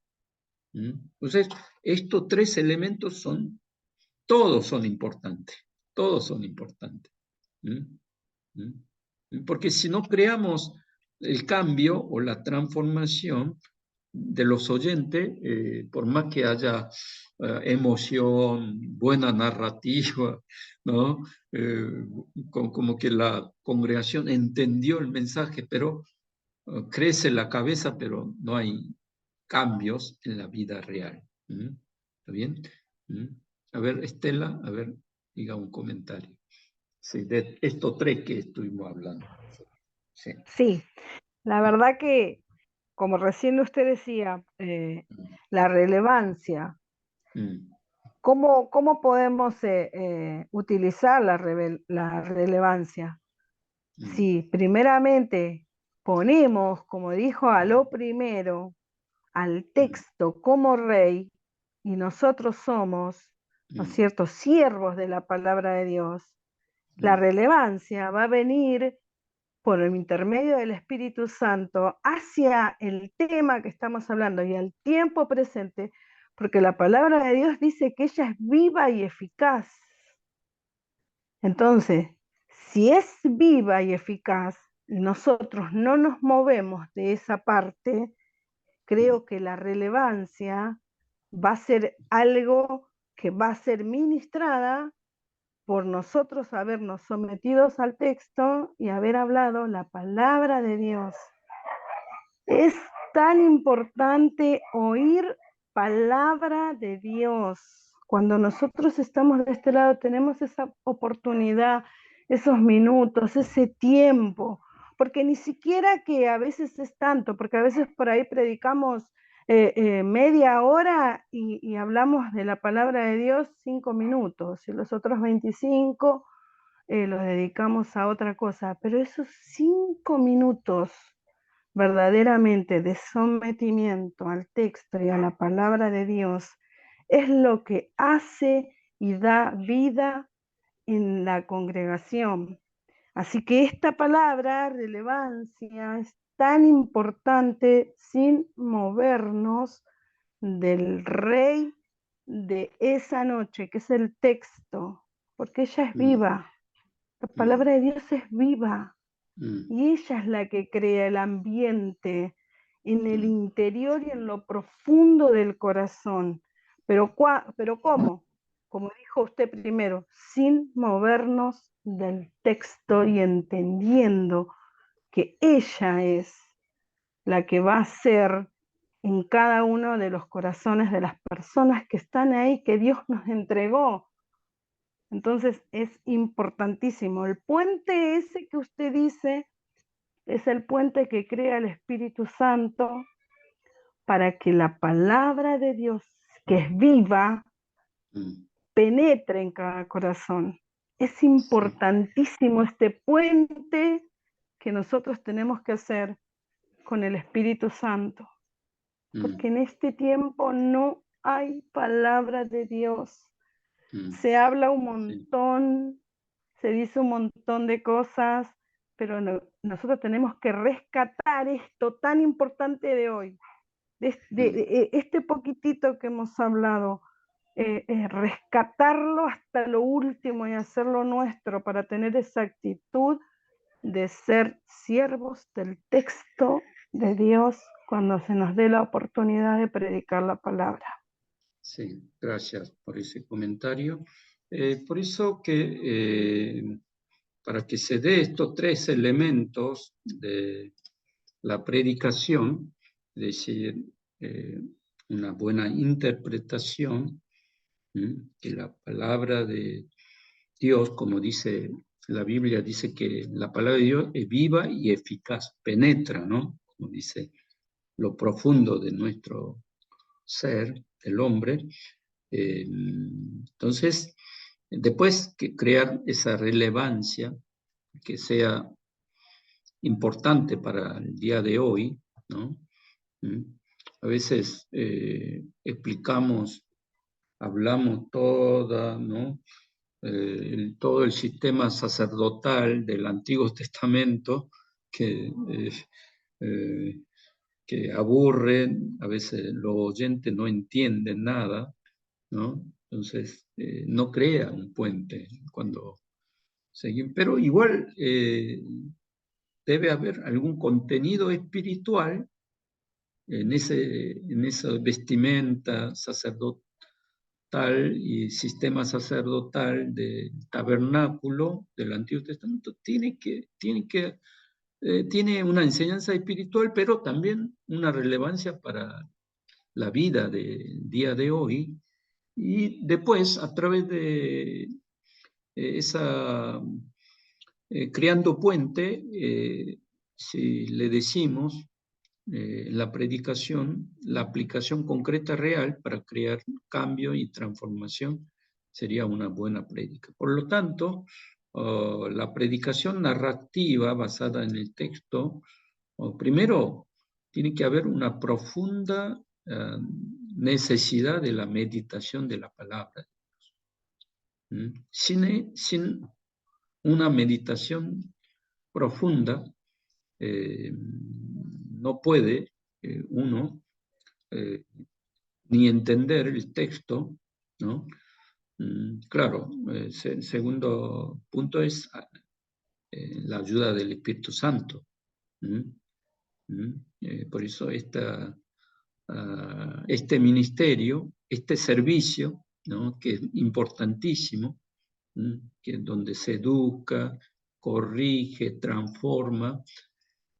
[SPEAKER 1] Entonces, estos tres elementos todos son importantes, todos son importantes. Porque si no creamos el cambio o la transformación de los oyentes, por más que haya emoción, buena narrativa, ¿no? Como que la congregación entendió el mensaje, pero crece la cabeza, pero no hay cambios en la vida real. ¿Está bien? A ver, Estela, a ver, diga un comentario. Sí, de estos tres que estuvimos hablando. Sí.
[SPEAKER 4] Sí, la verdad que, como recién usted decía, la relevancia, ¿cómo podemos utilizar la relevancia? Si primeramente ponemos, como dijo, a lo primero, al texto como rey, y nosotros somos, ¿no es cierto?, siervos de la palabra de Dios, la relevancia va a venir por el intermedio del Espíritu Santo hacia el tema que estamos hablando y al tiempo presente, porque la palabra de Dios dice que ella es viva y eficaz. Entonces, si es viva y eficaz, y nosotros no nos movemos de esa parte, creo que la relevancia va a ser algo que va a ser ministrada por nosotros habernos sometidos al texto y haber hablado la palabra de Dios. Es tan importante oír palabra de Dios. Cuando nosotros estamos de este lado, tenemos esa oportunidad, esos minutos, ese tiempo, porque ni siquiera que a veces es tanto, porque a veces por ahí predicamos media hora y hablamos de la palabra de Dios 5 minutos, y los otros 25 los dedicamos a otra cosa, pero esos 5 minutos verdaderamente de sometimiento al texto y a la palabra de Dios es lo que hace y da vida en la congregación. Así que esta palabra, relevancia, es tan importante sin movernos del rey de esa noche, que es el texto, porque ella es viva. La palabra de Dios es viva. Y ella es la que crea el ambiente en el interior y en lo profundo del corazón. Pero ¿cómo? Como dijo usted primero, sin movernos del texto y entendiendo que ella es la que va a ser en cada uno de los corazones de las personas que están ahí, que Dios nos entregó. Entonces es importantísimo. El puente ese que usted dice es el puente que crea el Espíritu Santo para que la palabra de Dios, que es viva, penetre en cada corazón. Es importantísimo este puente que nosotros tenemos que hacer con el Espíritu Santo, porque en este tiempo no hay palabra de Dios. Se habla un montón, se dice un montón de cosas, pero nosotros tenemos que rescatar esto tan importante de hoy, de este poquitito que hemos hablado, rescatarlo hasta lo último y hacerlo nuestro para tener esa actitud de ser siervos del texto de Dios cuando se nos dé la oportunidad de predicar la palabra.
[SPEAKER 1] Sí, gracias por ese comentario. Por eso que para que se dé estos tres elementos de la predicación, es decir, una buena interpretación, que la palabra de Dios, como dice la Biblia, dice que la palabra de Dios es viva y eficaz, penetra, ¿no? Como dice lo profundo de nuestro ser, el hombre. Entonces, después que crear esa relevancia que sea importante para el día de hoy, ¿no? A veces hablamos ¿no? Todo el sistema sacerdotal del Antiguo Testamento que aburren, a veces los oyentes no entienden nada, ¿no? Entonces, no crea un puente cuando seguimos. Pero igual debe haber algún contenido espiritual en esa vestimenta sacerdotal y sistema sacerdotal del tabernáculo del Antiguo Testamento. Tiene una enseñanza espiritual, pero también una relevancia para la vida del día de hoy. Y después, a través de esa creando puente, si le decimos la predicación, la aplicación concreta real para crear cambio y transformación sería una buena prédica. Por lo tanto, la predicación narrativa basada en el texto, primero tiene que haber una profunda necesidad de la meditación de la palabra. Sin una meditación profunda, no puede uno ni entender el texto, ¿no? Claro, el segundo punto es la ayuda del Espíritu Santo. Por eso este ministerio, este servicio, ¿no? Que es importantísimo, que es donde se educa, corrige, transforma,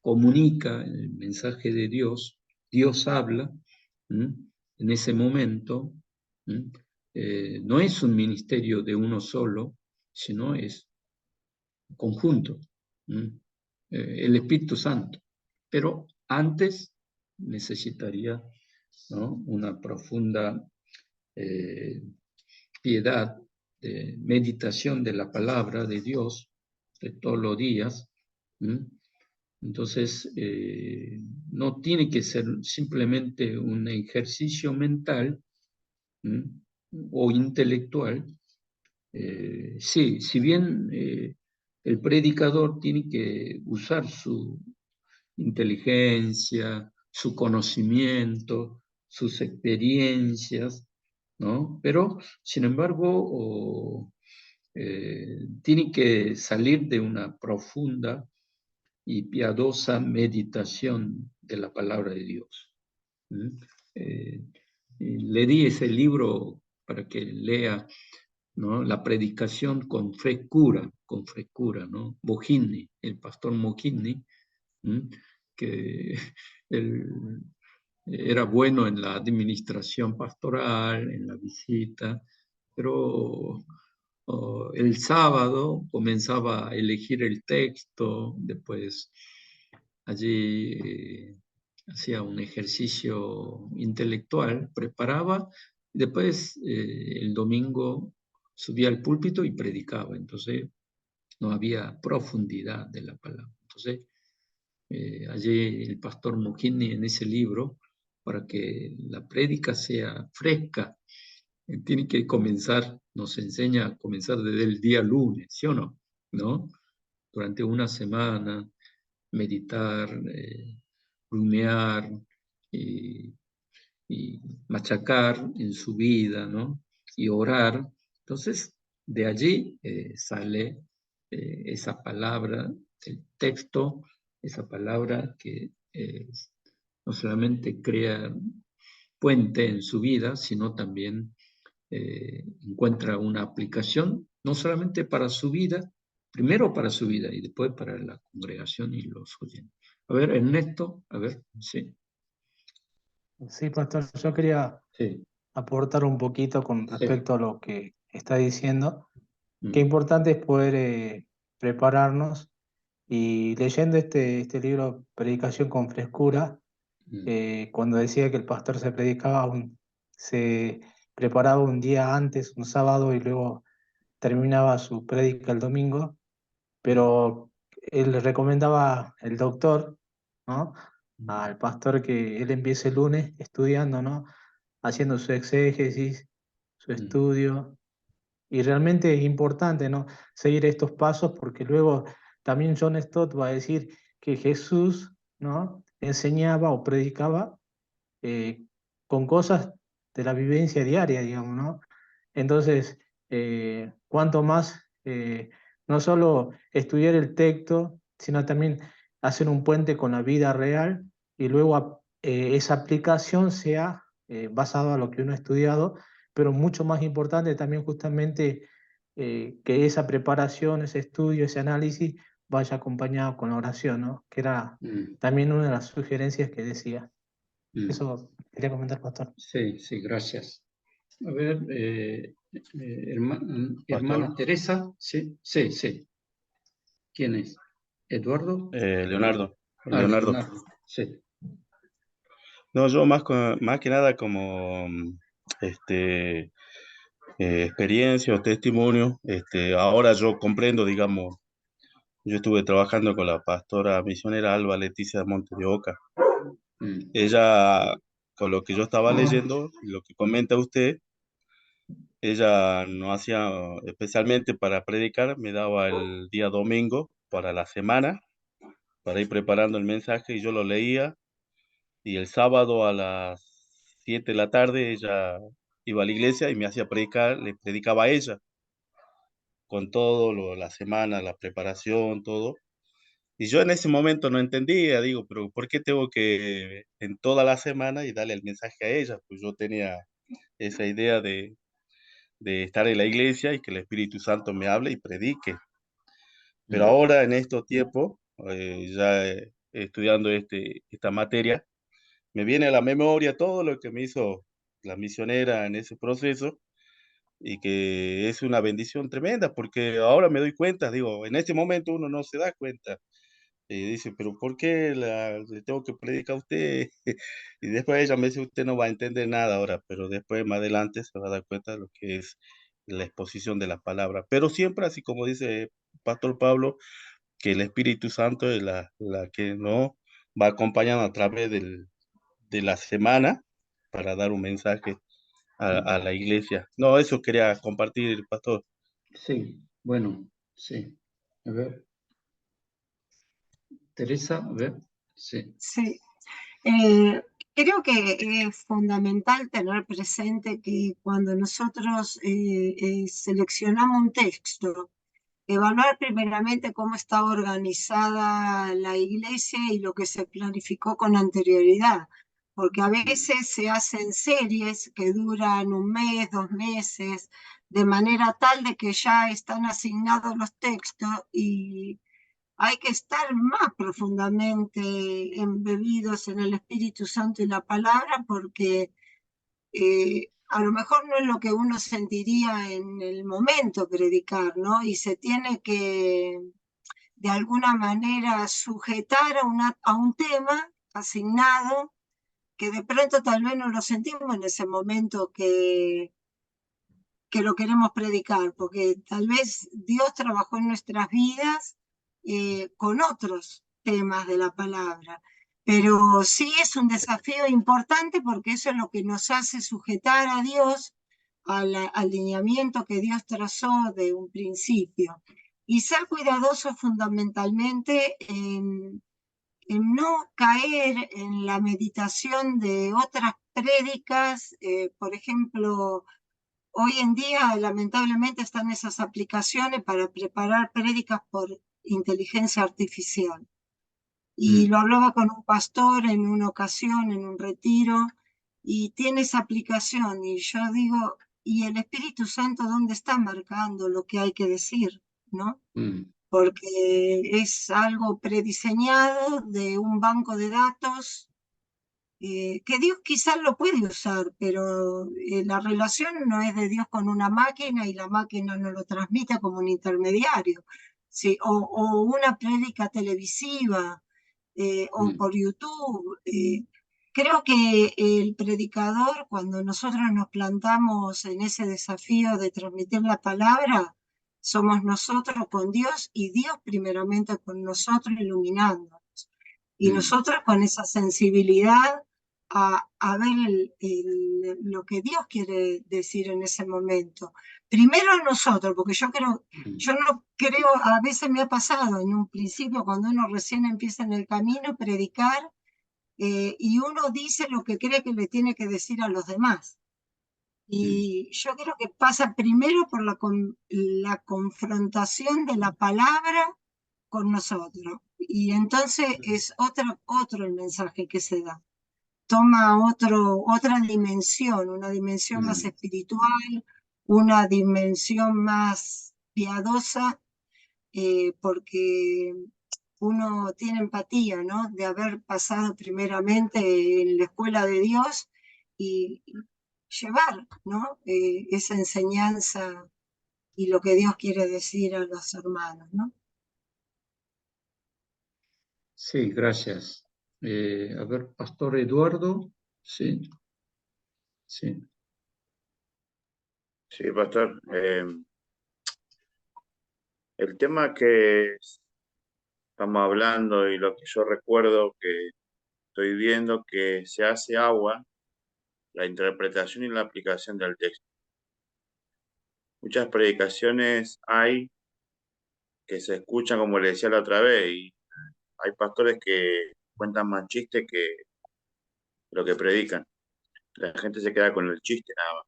[SPEAKER 1] comunica el mensaje de Dios, Dios habla en ese momento. No es un ministerio de uno solo, sino es conjunto, el Espíritu Santo. Pero antes necesitaría, ¿no? Una profunda piedad, de meditación de la palabra de Dios de todos los días. Entonces, no tiene que ser simplemente un ejercicio mental o intelectual. Sí, si bien el predicador tiene que usar su inteligencia, su conocimiento, sus experiencias, ¿no? Pero, sin embargo, tiene que salir de una profunda y piadosa meditación de la palabra de Dios. Le di ese libro para que lea, ¿no? La predicación con frescura, ¿no? Mohinni, el pastor Mohinni, que él era bueno en la administración pastoral, en la visita, pero el sábado comenzaba a elegir el texto, después allí hacía un ejercicio intelectual, preparaba, y después el domingo subía al púlpito y predicaba. Entonces no había profundidad de la palabra. Entonces allí el pastor Mohinni en ese libro, para que la prédica sea fresca, tiene que comenzar, nos enseña a comenzar desde el día lunes, ¿sí o no? ¿No? Durante una semana, meditar, rumiar y machacar en su vida, ¿no? Y orar. Entonces, de allí sale esa palabra, el texto, esa palabra que no solamente crea puente en su vida, sino también encuentra una aplicación, no solamente para su vida, primero para su vida y después para la congregación y los oyentes. A ver, Ernesto, a ver, sí.
[SPEAKER 3] Sí, pastor, yo quería aportar un poquito con respecto a lo que está diciendo. Qué importante es poder prepararnos y leyendo este libro, Predicación con Frescura, cuando decía que el pastor se preparaba un día antes, un sábado, y luego terminaba su prédica el domingo, pero él le recomendaba, el doctor, ¿no?, al pastor, que él empiece el lunes estudiando, ¿no?, haciendo su exégesis, su estudio. Y realmente es importante, ¿no?, seguir estos pasos, porque luego también John Stott va a decir que Jesús, ¿no?, enseñaba o predicaba con cosas de la vivencia diaria, digamos, ¿no? Entonces, cuanto más, no solo estudiar el texto, sino también hacer un puente con la vida real, y luego esa aplicación sea basada en lo que uno ha estudiado, pero mucho más importante también justamente que esa preparación, ese estudio, ese análisis vaya acompañado con la oración, ¿no?, que era también una de las sugerencias que decía. Eso quería comentar, pastor.
[SPEAKER 1] Sí, sí, gracias. A ver, hermana Teresa, sí, sí, sí. ¿Quién es? ¿Eduardo?
[SPEAKER 11] Leonardo.
[SPEAKER 1] Leonardo, sí.
[SPEAKER 11] No, yo más que nada como experiencia o testimonio, ahora yo comprendo, digamos, yo estuve trabajando con la pastora misionera Alba Leticia Monte de Oca. Ella, con lo que yo estaba leyendo, lo que comenta usted, ella no hacía, especialmente para predicar, me daba el día domingo para la semana, para ir preparando el mensaje, y yo lo leía, y el sábado a las 7 de la tarde ella iba a la iglesia y me hacía predicar, le predicaba a ella, con todo la semana, la preparación, todo. Y yo en ese momento no entendía, digo, pero ¿por qué tengo que en toda la semana y darle el mensaje a ella? Pues yo tenía esa idea de estar en la iglesia y que el Espíritu Santo me hable y predique. Pero ahora en estos tiempos, ya estudiando esta materia, me viene a la memoria todo lo que me hizo la misionera en ese proceso, y que es una bendición tremenda, porque ahora me doy cuenta, digo, en este momento uno no se da cuenta, y dice, pero ¿por qué le tengo que predicar a usted? Y después ella me dice, usted no va a entender nada ahora, pero después más adelante se va a dar cuenta de lo que es la exposición de la palabra. Pero siempre, así como dice Pastor Pablo, que el Espíritu Santo es la que no va acompañando a través de la semana para dar un mensaje a la iglesia. No, eso quería compartir, pastor.
[SPEAKER 1] Sí, bueno, sí. A ver. Teresa, a ver. Sí.
[SPEAKER 6] Sí. Creo que es fundamental tener presente que cuando nosotros seleccionamos un texto, evaluar primeramente cómo está organizada la iglesia y lo que se planificó con anterioridad, porque a veces se hacen series que duran un mes, 2 meses, de manera tal de que ya están asignados los textos y hay que estar más profundamente embebidos en el Espíritu Santo y la palabra, porque a lo mejor no es lo que uno sentiría en el momento predicar, ¿no? Y se tiene que, de alguna manera, sujetar a un tema asignado, que de pronto tal vez no lo sentimos en ese momento que lo queremos predicar, porque tal vez Dios trabajó en nuestras vidas con otros temas de la palabra. Pero sí es un desafío importante porque eso es lo que nos hace sujetar a Dios, al alineamiento que Dios trazó de un principio. Y ser cuidadoso fundamentalmente en no caer en la meditación de otras prédicas, por ejemplo, hoy en día, lamentablemente, están esas aplicaciones para preparar prédicas por inteligencia artificial. Y lo hablaba con un pastor en una ocasión, en un retiro, y tiene esa aplicación. Y yo digo, ¿y el Espíritu Santo dónde está marcando lo que hay que decir? ¿No? Porque es algo prediseñado de un banco de datos que Dios quizás lo puede usar, pero la relación no es de Dios con una máquina y la máquina no lo transmite como un intermediario, ¿sí? O una prédica televisiva o por YouTube. creo que el predicador, cuando nosotros nos plantamos en ese desafío de transmitir la palabra, somos nosotros con Dios y Dios primeramente con nosotros iluminándonos. Y nosotros con esa sensibilidad a ver lo que Dios quiere decir en ese momento. Primero nosotros, porque yo no creo, a veces me ha pasado en un principio, cuando uno recién empieza en el camino, predicar, y uno dice lo que cree que le tiene que decir a los demás. Y yo creo que pasa primero por la confrontación de la palabra con nosotros. Y entonces es otro el mensaje que se da. Toma otra dimensión, una dimensión más espiritual, una dimensión más piadosa, porque uno tiene empatía, ¿no? De haber pasado primeramente en la escuela de Dios y llevar, ¿no? Esa enseñanza y lo que Dios quiere decir a los hermanos, ¿no?
[SPEAKER 1] Sí, gracias. A ver, Pastor Eduardo. Sí. Sí.
[SPEAKER 2] Sí, pastor. El tema que estamos hablando y lo que yo recuerdo que estoy viendo que se hace agua, la interpretación y la aplicación del texto. Muchas predicaciones hay que se escuchan, como le decía la otra vez, y hay pastores que cuentan más chistes que lo que predican. La gente se queda con el chiste nada más.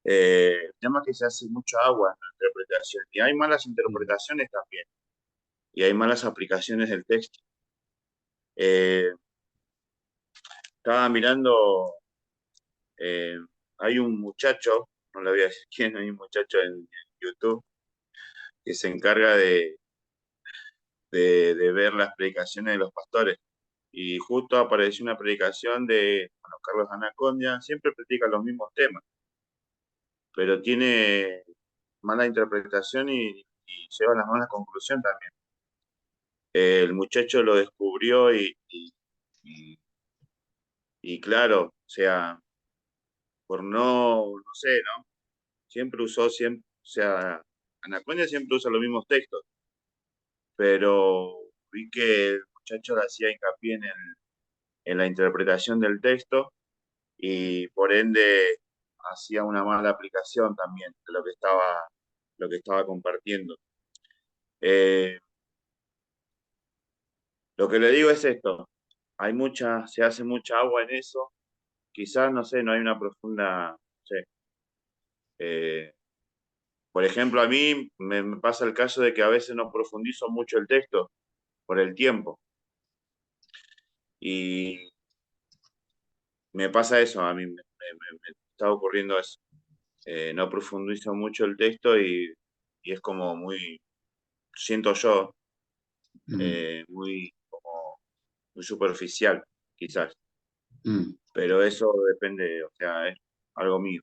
[SPEAKER 2] El tema es que se hace mucha agua en la interpretación, y hay malas interpretaciones también, y hay malas aplicaciones del texto. Estaba mirando, hay un muchacho, no le voy a decir quién, hay un muchacho en YouTube que se encarga de ver las predicaciones de los pastores. Y justo apareció una predicación de Carlos Anacondia, siempre predica los mismos temas, pero tiene mala interpretación y lleva la mala conclusión también. El muchacho lo descubrió y claro, o sea, por no sé, ¿no? Siempre, o sea, Anacondia siempre usa los mismos textos, pero vi que el muchacho le hacía hincapié en la interpretación del texto y por ende hacía una mala aplicación también de lo que estaba compartiendo. Lo que le digo es esto, se hace mucha agua en eso, quizás, no sé, no hay una profunda, no sé. Por ejemplo, a mí me pasa el caso de que a veces no profundizo mucho el texto por el tiempo. Y me pasa eso, a mí me está ocurriendo eso. No profundizo mucho el texto y es como muy, siento yo, muy superficial, quizás. Pero eso depende, o sea, es algo mío.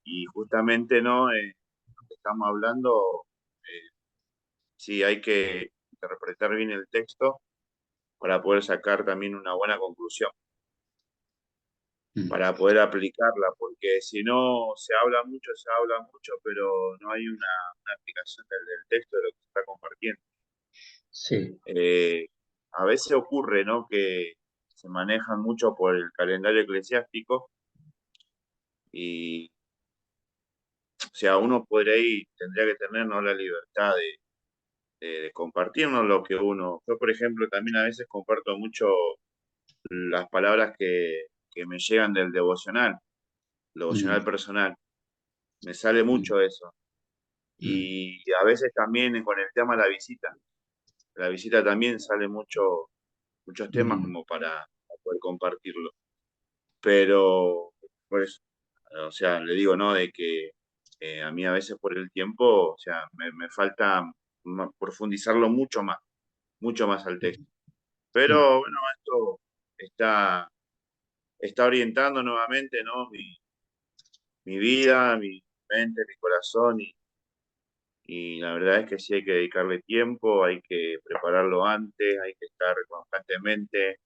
[SPEAKER 2] Y justamente, ¿no? Lo que estamos hablando, sí, hay que interpretar bien el texto para poder sacar también una buena conclusión, para poder aplicarla, porque si no se habla mucho, pero no hay una aplicación del texto de lo que se está compartiendo.
[SPEAKER 1] Sí.
[SPEAKER 2] A veces ocurre, ¿no? Que se manejan mucho por el calendario eclesiástico y, o sea, uno tendría que tener, ¿no?, la libertad de compartirnos lo que uno... Yo, por ejemplo, también a veces comparto mucho las palabras que me llegan del devocional personal. Me sale mucho eso. Y a veces también con el tema de la visita. La visita también sale muchos temas como para poder compartirlo. Pero, por eso, o sea, le digo, ¿no? De que a mí a veces por el tiempo, o sea, me falta profundizarlo mucho más al texto. Pero bueno, esto está orientando nuevamente, ¿no? Mi vida, mi mente, mi corazón y la verdad es que sí hay que dedicarle tiempo, hay que prepararlo antes, hay que estar constantemente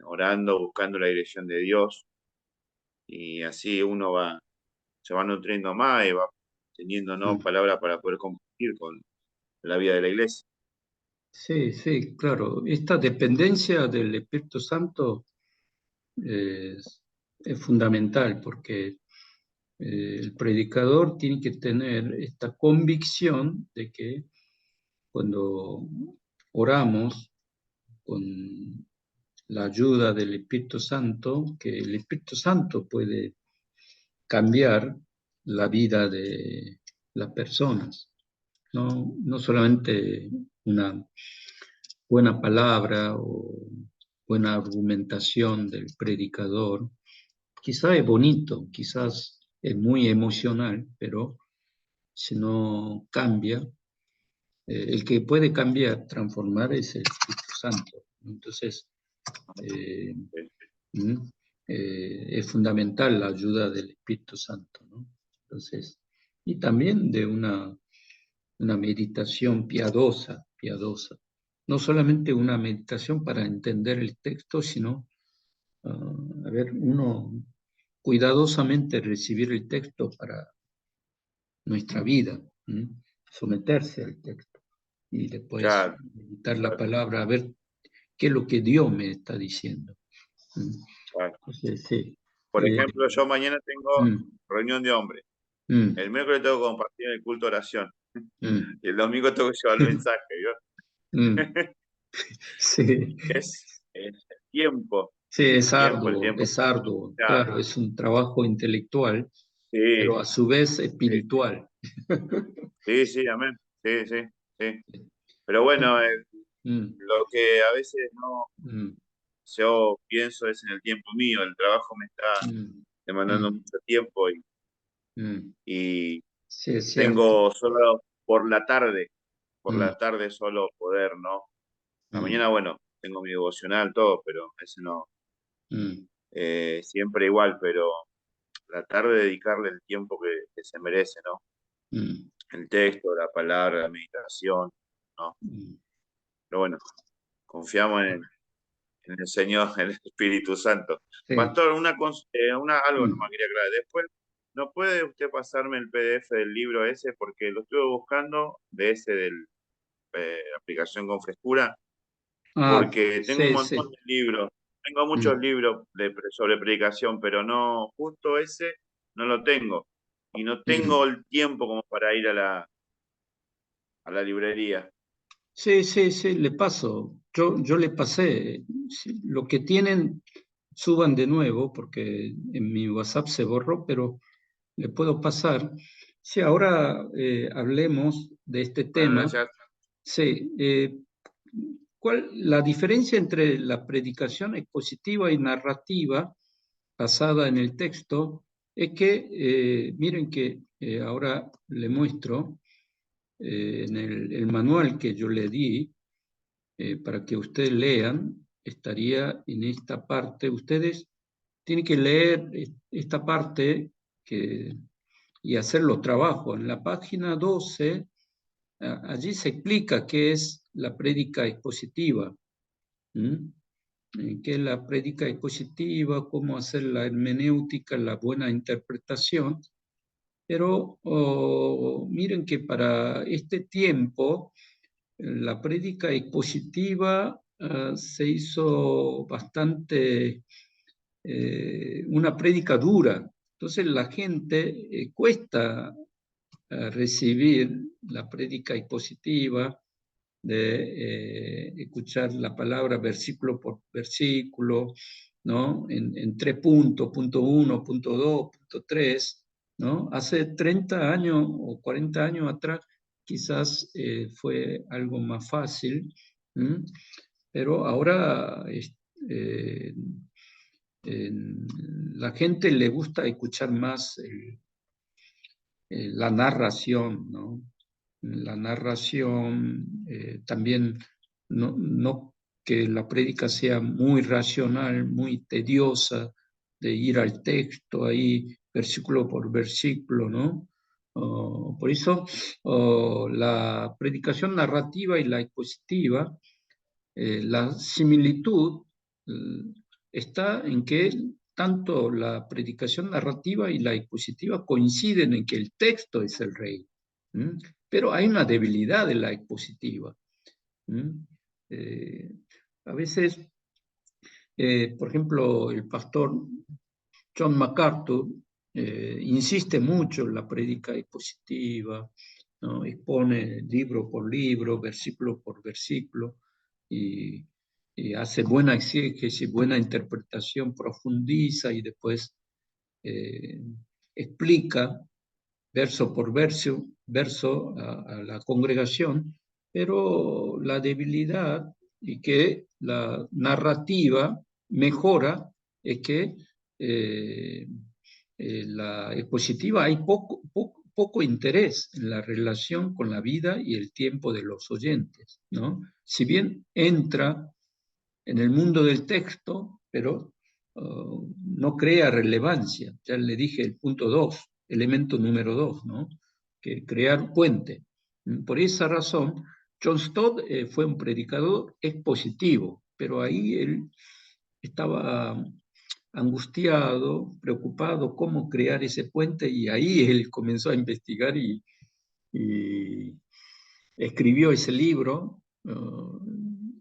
[SPEAKER 2] orando, buscando la dirección de Dios, y así uno se va nutriendo más y va teniendo, ¿no?, palabra para poder compartir con la vida de la iglesia.
[SPEAKER 1] Sí, sí, claro. Esta dependencia del Espíritu Santo es fundamental porque el predicador tiene que tener esta convicción de que cuando oramos con la ayuda del Espíritu Santo, que el Espíritu Santo puede cambiar la vida de las personas. No solamente una buena palabra o buena argumentación del predicador. Quizás es bonito, quizás es muy emocional, pero si no cambia, el que puede cambiar, transformar es el Espíritu Santo. Entonces, es fundamental la ayuda del Espíritu Santo, ¿no? Entonces, y también de una meditación piadosa. No solamente una meditación para entender el texto, sino, uno cuidadosamente recibir el texto para nuestra vida, someterse al texto y después meditar la palabra, a ver qué es lo que Dios me está diciendo. Entonces, sí.
[SPEAKER 2] Por ejemplo, yo mañana tengo reunión de hombres. El miércoles tengo que compartir el culto de oración. Y el domingo tengo que llevar el mensaje, ¿vio?
[SPEAKER 1] Sí.
[SPEAKER 2] Es tiempo.
[SPEAKER 1] Sí, es arduo,
[SPEAKER 2] tiempo.
[SPEAKER 1] Claro, es un trabajo intelectual, pero a su vez espiritual.
[SPEAKER 2] Sí, amén. Sí. Pero bueno, lo que a veces yo pienso es en el tiempo mío. El trabajo me está demandando mucho tiempo y
[SPEAKER 1] sí, es
[SPEAKER 2] tengo solo por la tarde solo poder, ¿no? La mañana, bueno, tengo mi devocional, todo, pero ese no, siempre igual, pero la tarde dedicarle el tiempo que se merece, ¿no? El texto, la palabra, la meditación, ¿no? Pero bueno, confiamos en el Señor, en el Espíritu Santo. Sí. Pastor, algo nomás quería aclarar. Después, ¿no puede usted pasarme el PDF del libro ese? Porque lo estuve buscando, de la aplicación con frescura, porque tengo un montón de libros. Tengo muchos libros sobre predicación, pero no, justo ese no lo tengo. Y no tengo el tiempo como para ir a la librería.
[SPEAKER 1] Sí, le paso. Yo le pasé. Lo que tienen, suban de nuevo, porque en mi WhatsApp se borró, pero le puedo pasar. Sí, ahora hablemos de este tema. Sí, la diferencia entre la predicación expositiva y narrativa basada en el texto es que, miren que ahora le muestro en el manual que yo le di, para que ustedes lean, estaría en esta parte. Ustedes tienen que leer esta parte y hacer los trabajos. En la página 12, allí se explica qué es la prédica expositiva. ¿Qué es la prédica expositiva? Cómo hacer la hermenéutica, la buena interpretación. Pero miren que para este tiempo, la prédica expositiva se hizo bastante, una prédica dura. Entonces la gente cuesta recibir la prédica expositiva, de escuchar la palabra versículo por versículo, ¿no? En 3 puntos, punto 1, punto 2, punto 3, ¿no? Hace 30 años o 40 años atrás quizás fue algo más fácil, pero ahora la gente le gusta escuchar más la narración, ¿no? La narración, también no que la prédica sea muy racional, muy tediosa, de ir al texto ahí, versículo por versículo, ¿no? Por eso la predicación narrativa y la expositiva, la similitud está en que tanto la predicación narrativa y la expositiva coinciden en que el texto es el rey. Pero hay una debilidad de la expositiva. A veces, por ejemplo, el pastor John MacArthur insiste mucho en la prédica expositiva, ¿no? Expone libro por libro, versículo por versículo, y hace buena exégesis, buena interpretación, profundiza y después explica verso por verso a la congregación, pero la debilidad y que la narrativa mejora es que la expositiva hay poco interés en la relación con la vida y el tiempo de los oyentes, ¿no? Si bien entra en el mundo del texto, pero no crea relevancia. Ya le dije el punto 2, elemento número 2, ¿no? Que crear puente. Por esa razón, John Stott fue un predicador expositivo, pero ahí él estaba angustiado, preocupado cómo crear ese puente, y ahí él comenzó a investigar y escribió ese libro.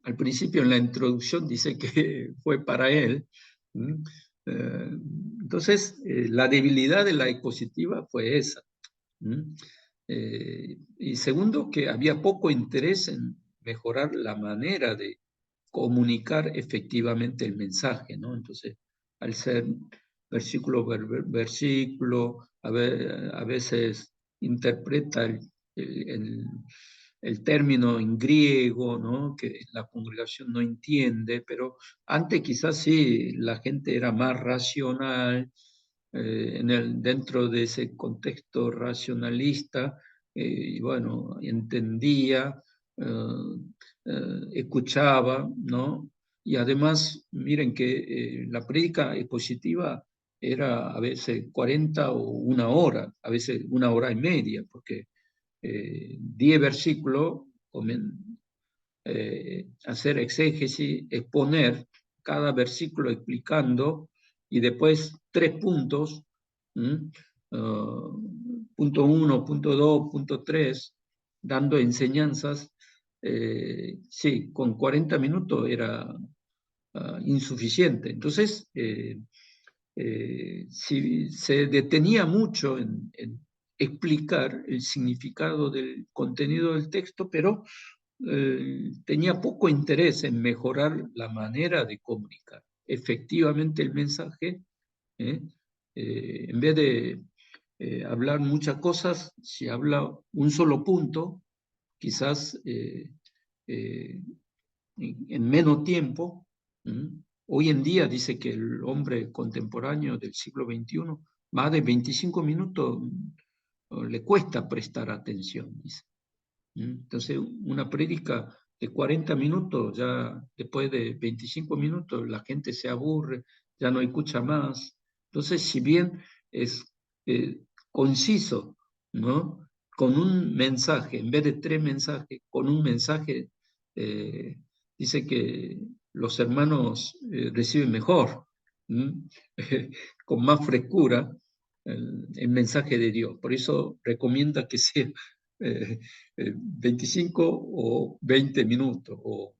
[SPEAKER 1] Al principio en la introducción dice que fue para él. Entonces, la debilidad de la expositiva fue esa. Y segundo, que había poco interés en mejorar la manera de comunicar efectivamente el mensaje, ¿no? Entonces, al ser versículo por versículo, a veces interpreta el término en griego, ¿no? Que la congregación no entiende, pero antes quizás sí la gente era más racional, dentro de ese contexto racionalista, y bueno, entendía, escuchaba, ¿no? Y además, miren que la prédica expositiva era a veces 40 o una hora, a veces una hora y media, porque 10 versículos, hacer exégesis, exponer cada versículo explicando, y después 3 puntos, punto 1, punto 2, punto 3, dando enseñanzas. Sí, con 40 minutos era insuficiente. Entonces, si se detenía mucho en explicar el significado del contenido del texto, pero tenía poco interés en mejorar la manera de comunicar efectivamente el mensaje. En vez de hablar muchas cosas, si habla un solo punto, quizás en menos tiempo. Hoy en día dice que el hombre contemporáneo del siglo XXI, más de 25 minutos le cuesta prestar atención, dice. Entonces, una prédica de 40 minutos, ya después de 25 minutos, la gente se aburre, ya no escucha más. Entonces, si bien es conciso, ¿no? Con un mensaje, en vez de 3 mensajes, con un mensaje, dice que los hermanos reciben mejor, con más frescura, el mensaje de Dios. Por eso recomienda que sea 25 o 20 minutos, o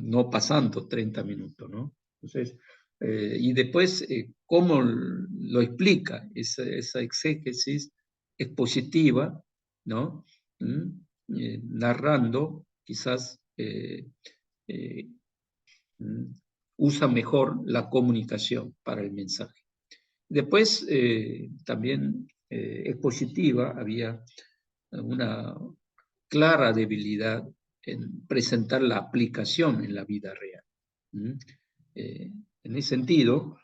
[SPEAKER 1] no pasando 30 minutos, ¿no? Entonces, y después, ¿cómo lo explica esa exégesis expositiva, ¿no? Narrando, quizás usa mejor la comunicación para el mensaje. Después, también expositiva, había una clara debilidad en presentar la aplicación en la vida real. En ese sentido,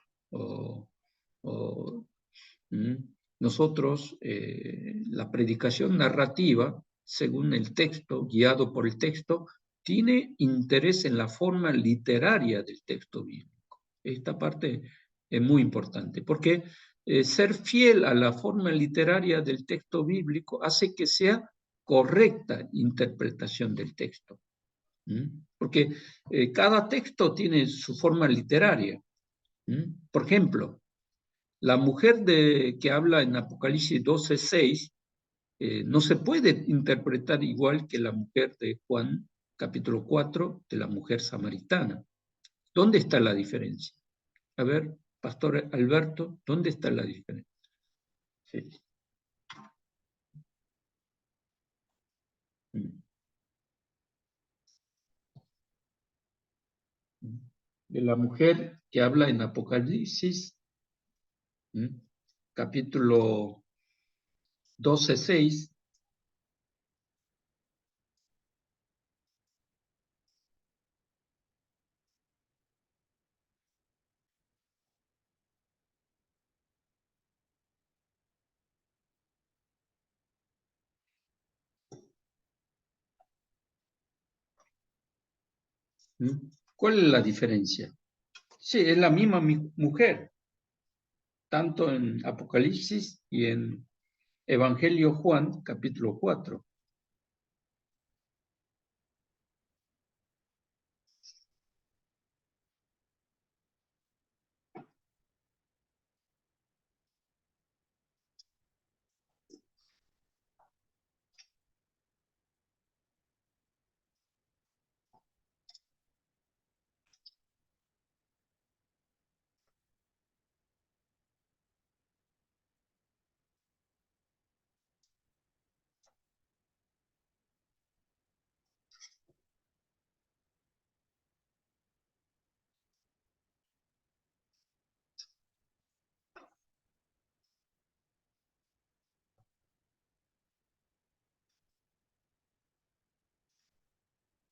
[SPEAKER 1] nosotros, la predicación narrativa, según el texto, guiado por el texto, tiene interés en la forma literaria del texto bíblico. Esta parte es muy importante, porque ser fiel a la forma literaria del texto bíblico hace que sea correcta interpretación del texto. Porque cada texto tiene su forma literaria. Por ejemplo, la mujer que habla en Apocalipsis 12:6 no se puede interpretar igual que la mujer de Juan, capítulo 4, de la mujer samaritana. ¿Dónde está la diferencia? A ver, Pastor Alberto, ¿dónde está la diferencia? Sí. De la mujer que habla en Apocalipsis, capítulo 12:6. ¿Cuál es la diferencia? Sí, es la misma mujer, tanto en Apocalipsis y en Evangelio Juan, capítulo 4.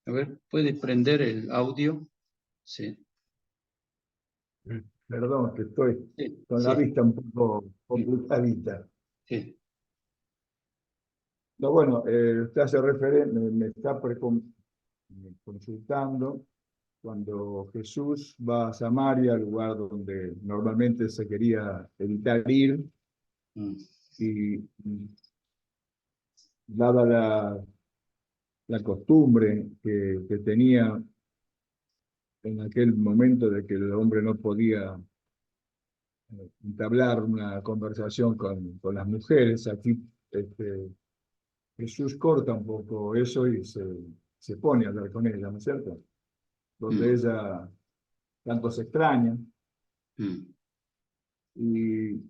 [SPEAKER 1] A ver, ¿puede prender el audio? Sí.
[SPEAKER 9] Perdón, que estoy con la vista un poco complicadita.
[SPEAKER 1] Sí.
[SPEAKER 9] No, bueno, usted hace referencia, me está consultando cuando Jesús va a Samaria, al lugar donde normalmente se quería evitar ir, y dada la costumbre que tenía en aquel momento de que el hombre no podía entablar una conversación con las mujeres, aquí Jesús corta un poco eso y se pone a hablar con ella, ¿no es cierto? Donde ella tanto se extraña. Y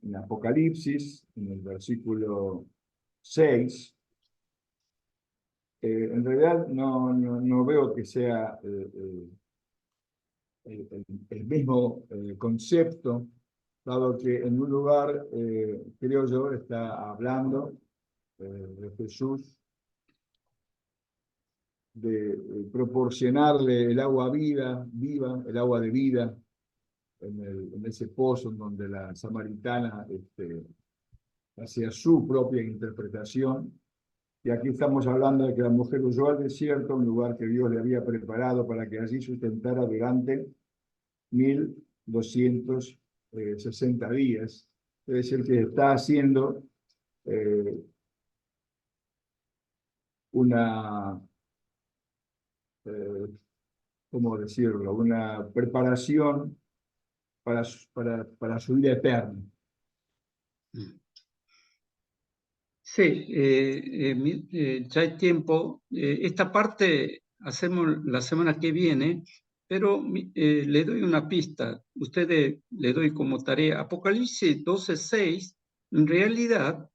[SPEAKER 9] en Apocalipsis, en el versículo 6, en realidad no veo que sea el mismo concepto, dado que en un lugar, creo yo, está hablando de Jesús, de proporcionarle el agua viva, el agua de vida, en ese pozo en donde la samaritana hacía su propia interpretación. Y aquí estamos hablando de que la mujer huyó al desierto, un lugar que Dios le había preparado para que allí sustentara durante 1260 días. Es decir, que está haciendo una, ¿cómo decirlo? Una preparación para su vida eterna.
[SPEAKER 1] Sí, ya hay tiempo. Esta parte hacemos la semana que viene, pero le doy una pista. Ustedes le doy como tarea Apocalipsis 12:6. En realidad,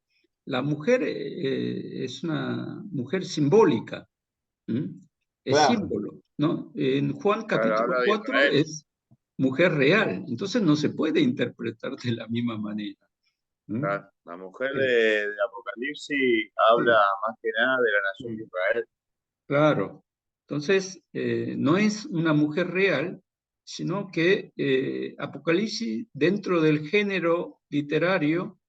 [SPEAKER 1] la mujer es una mujer simbólica. Es
[SPEAKER 9] Claro.
[SPEAKER 1] símbolo, ¿no? En Juan capítulo
[SPEAKER 2] Claro,
[SPEAKER 1] 4 es mujer real, entonces no se puede interpretar de la misma manera.
[SPEAKER 2] Claro. La mujer de Apocalipsis habla más que nada de la nación de Israel.
[SPEAKER 1] Claro. Entonces, no es una mujer real, sino que Apocalipsis, dentro del género literario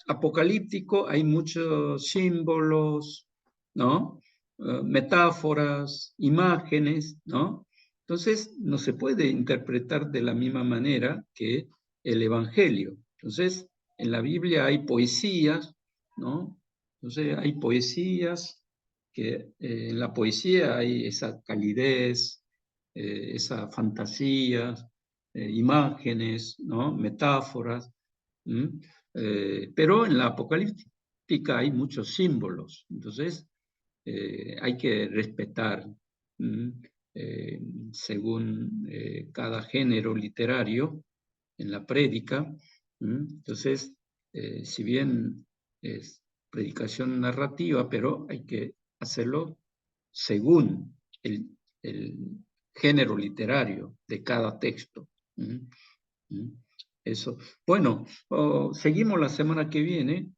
[SPEAKER 1] apocalíptico, hay muchos símbolos, ¿no? Metáforas, imágenes, ¿no? Entonces, no se puede interpretar de la misma manera que el Evangelio. Entonces, en la Biblia hay poesías, ¿no? Entonces hay poesías que en la poesía hay esa calidez, esa fantasía, imágenes, ¿no? Metáforas, pero en la apocalíptica hay muchos símbolos, entonces hay que respetar según cada género literario en la prédica. Entonces, si bien es predicación narrativa, pero hay que hacerlo según el género literario de cada texto. Eso. Bueno, seguimos la semana que viene.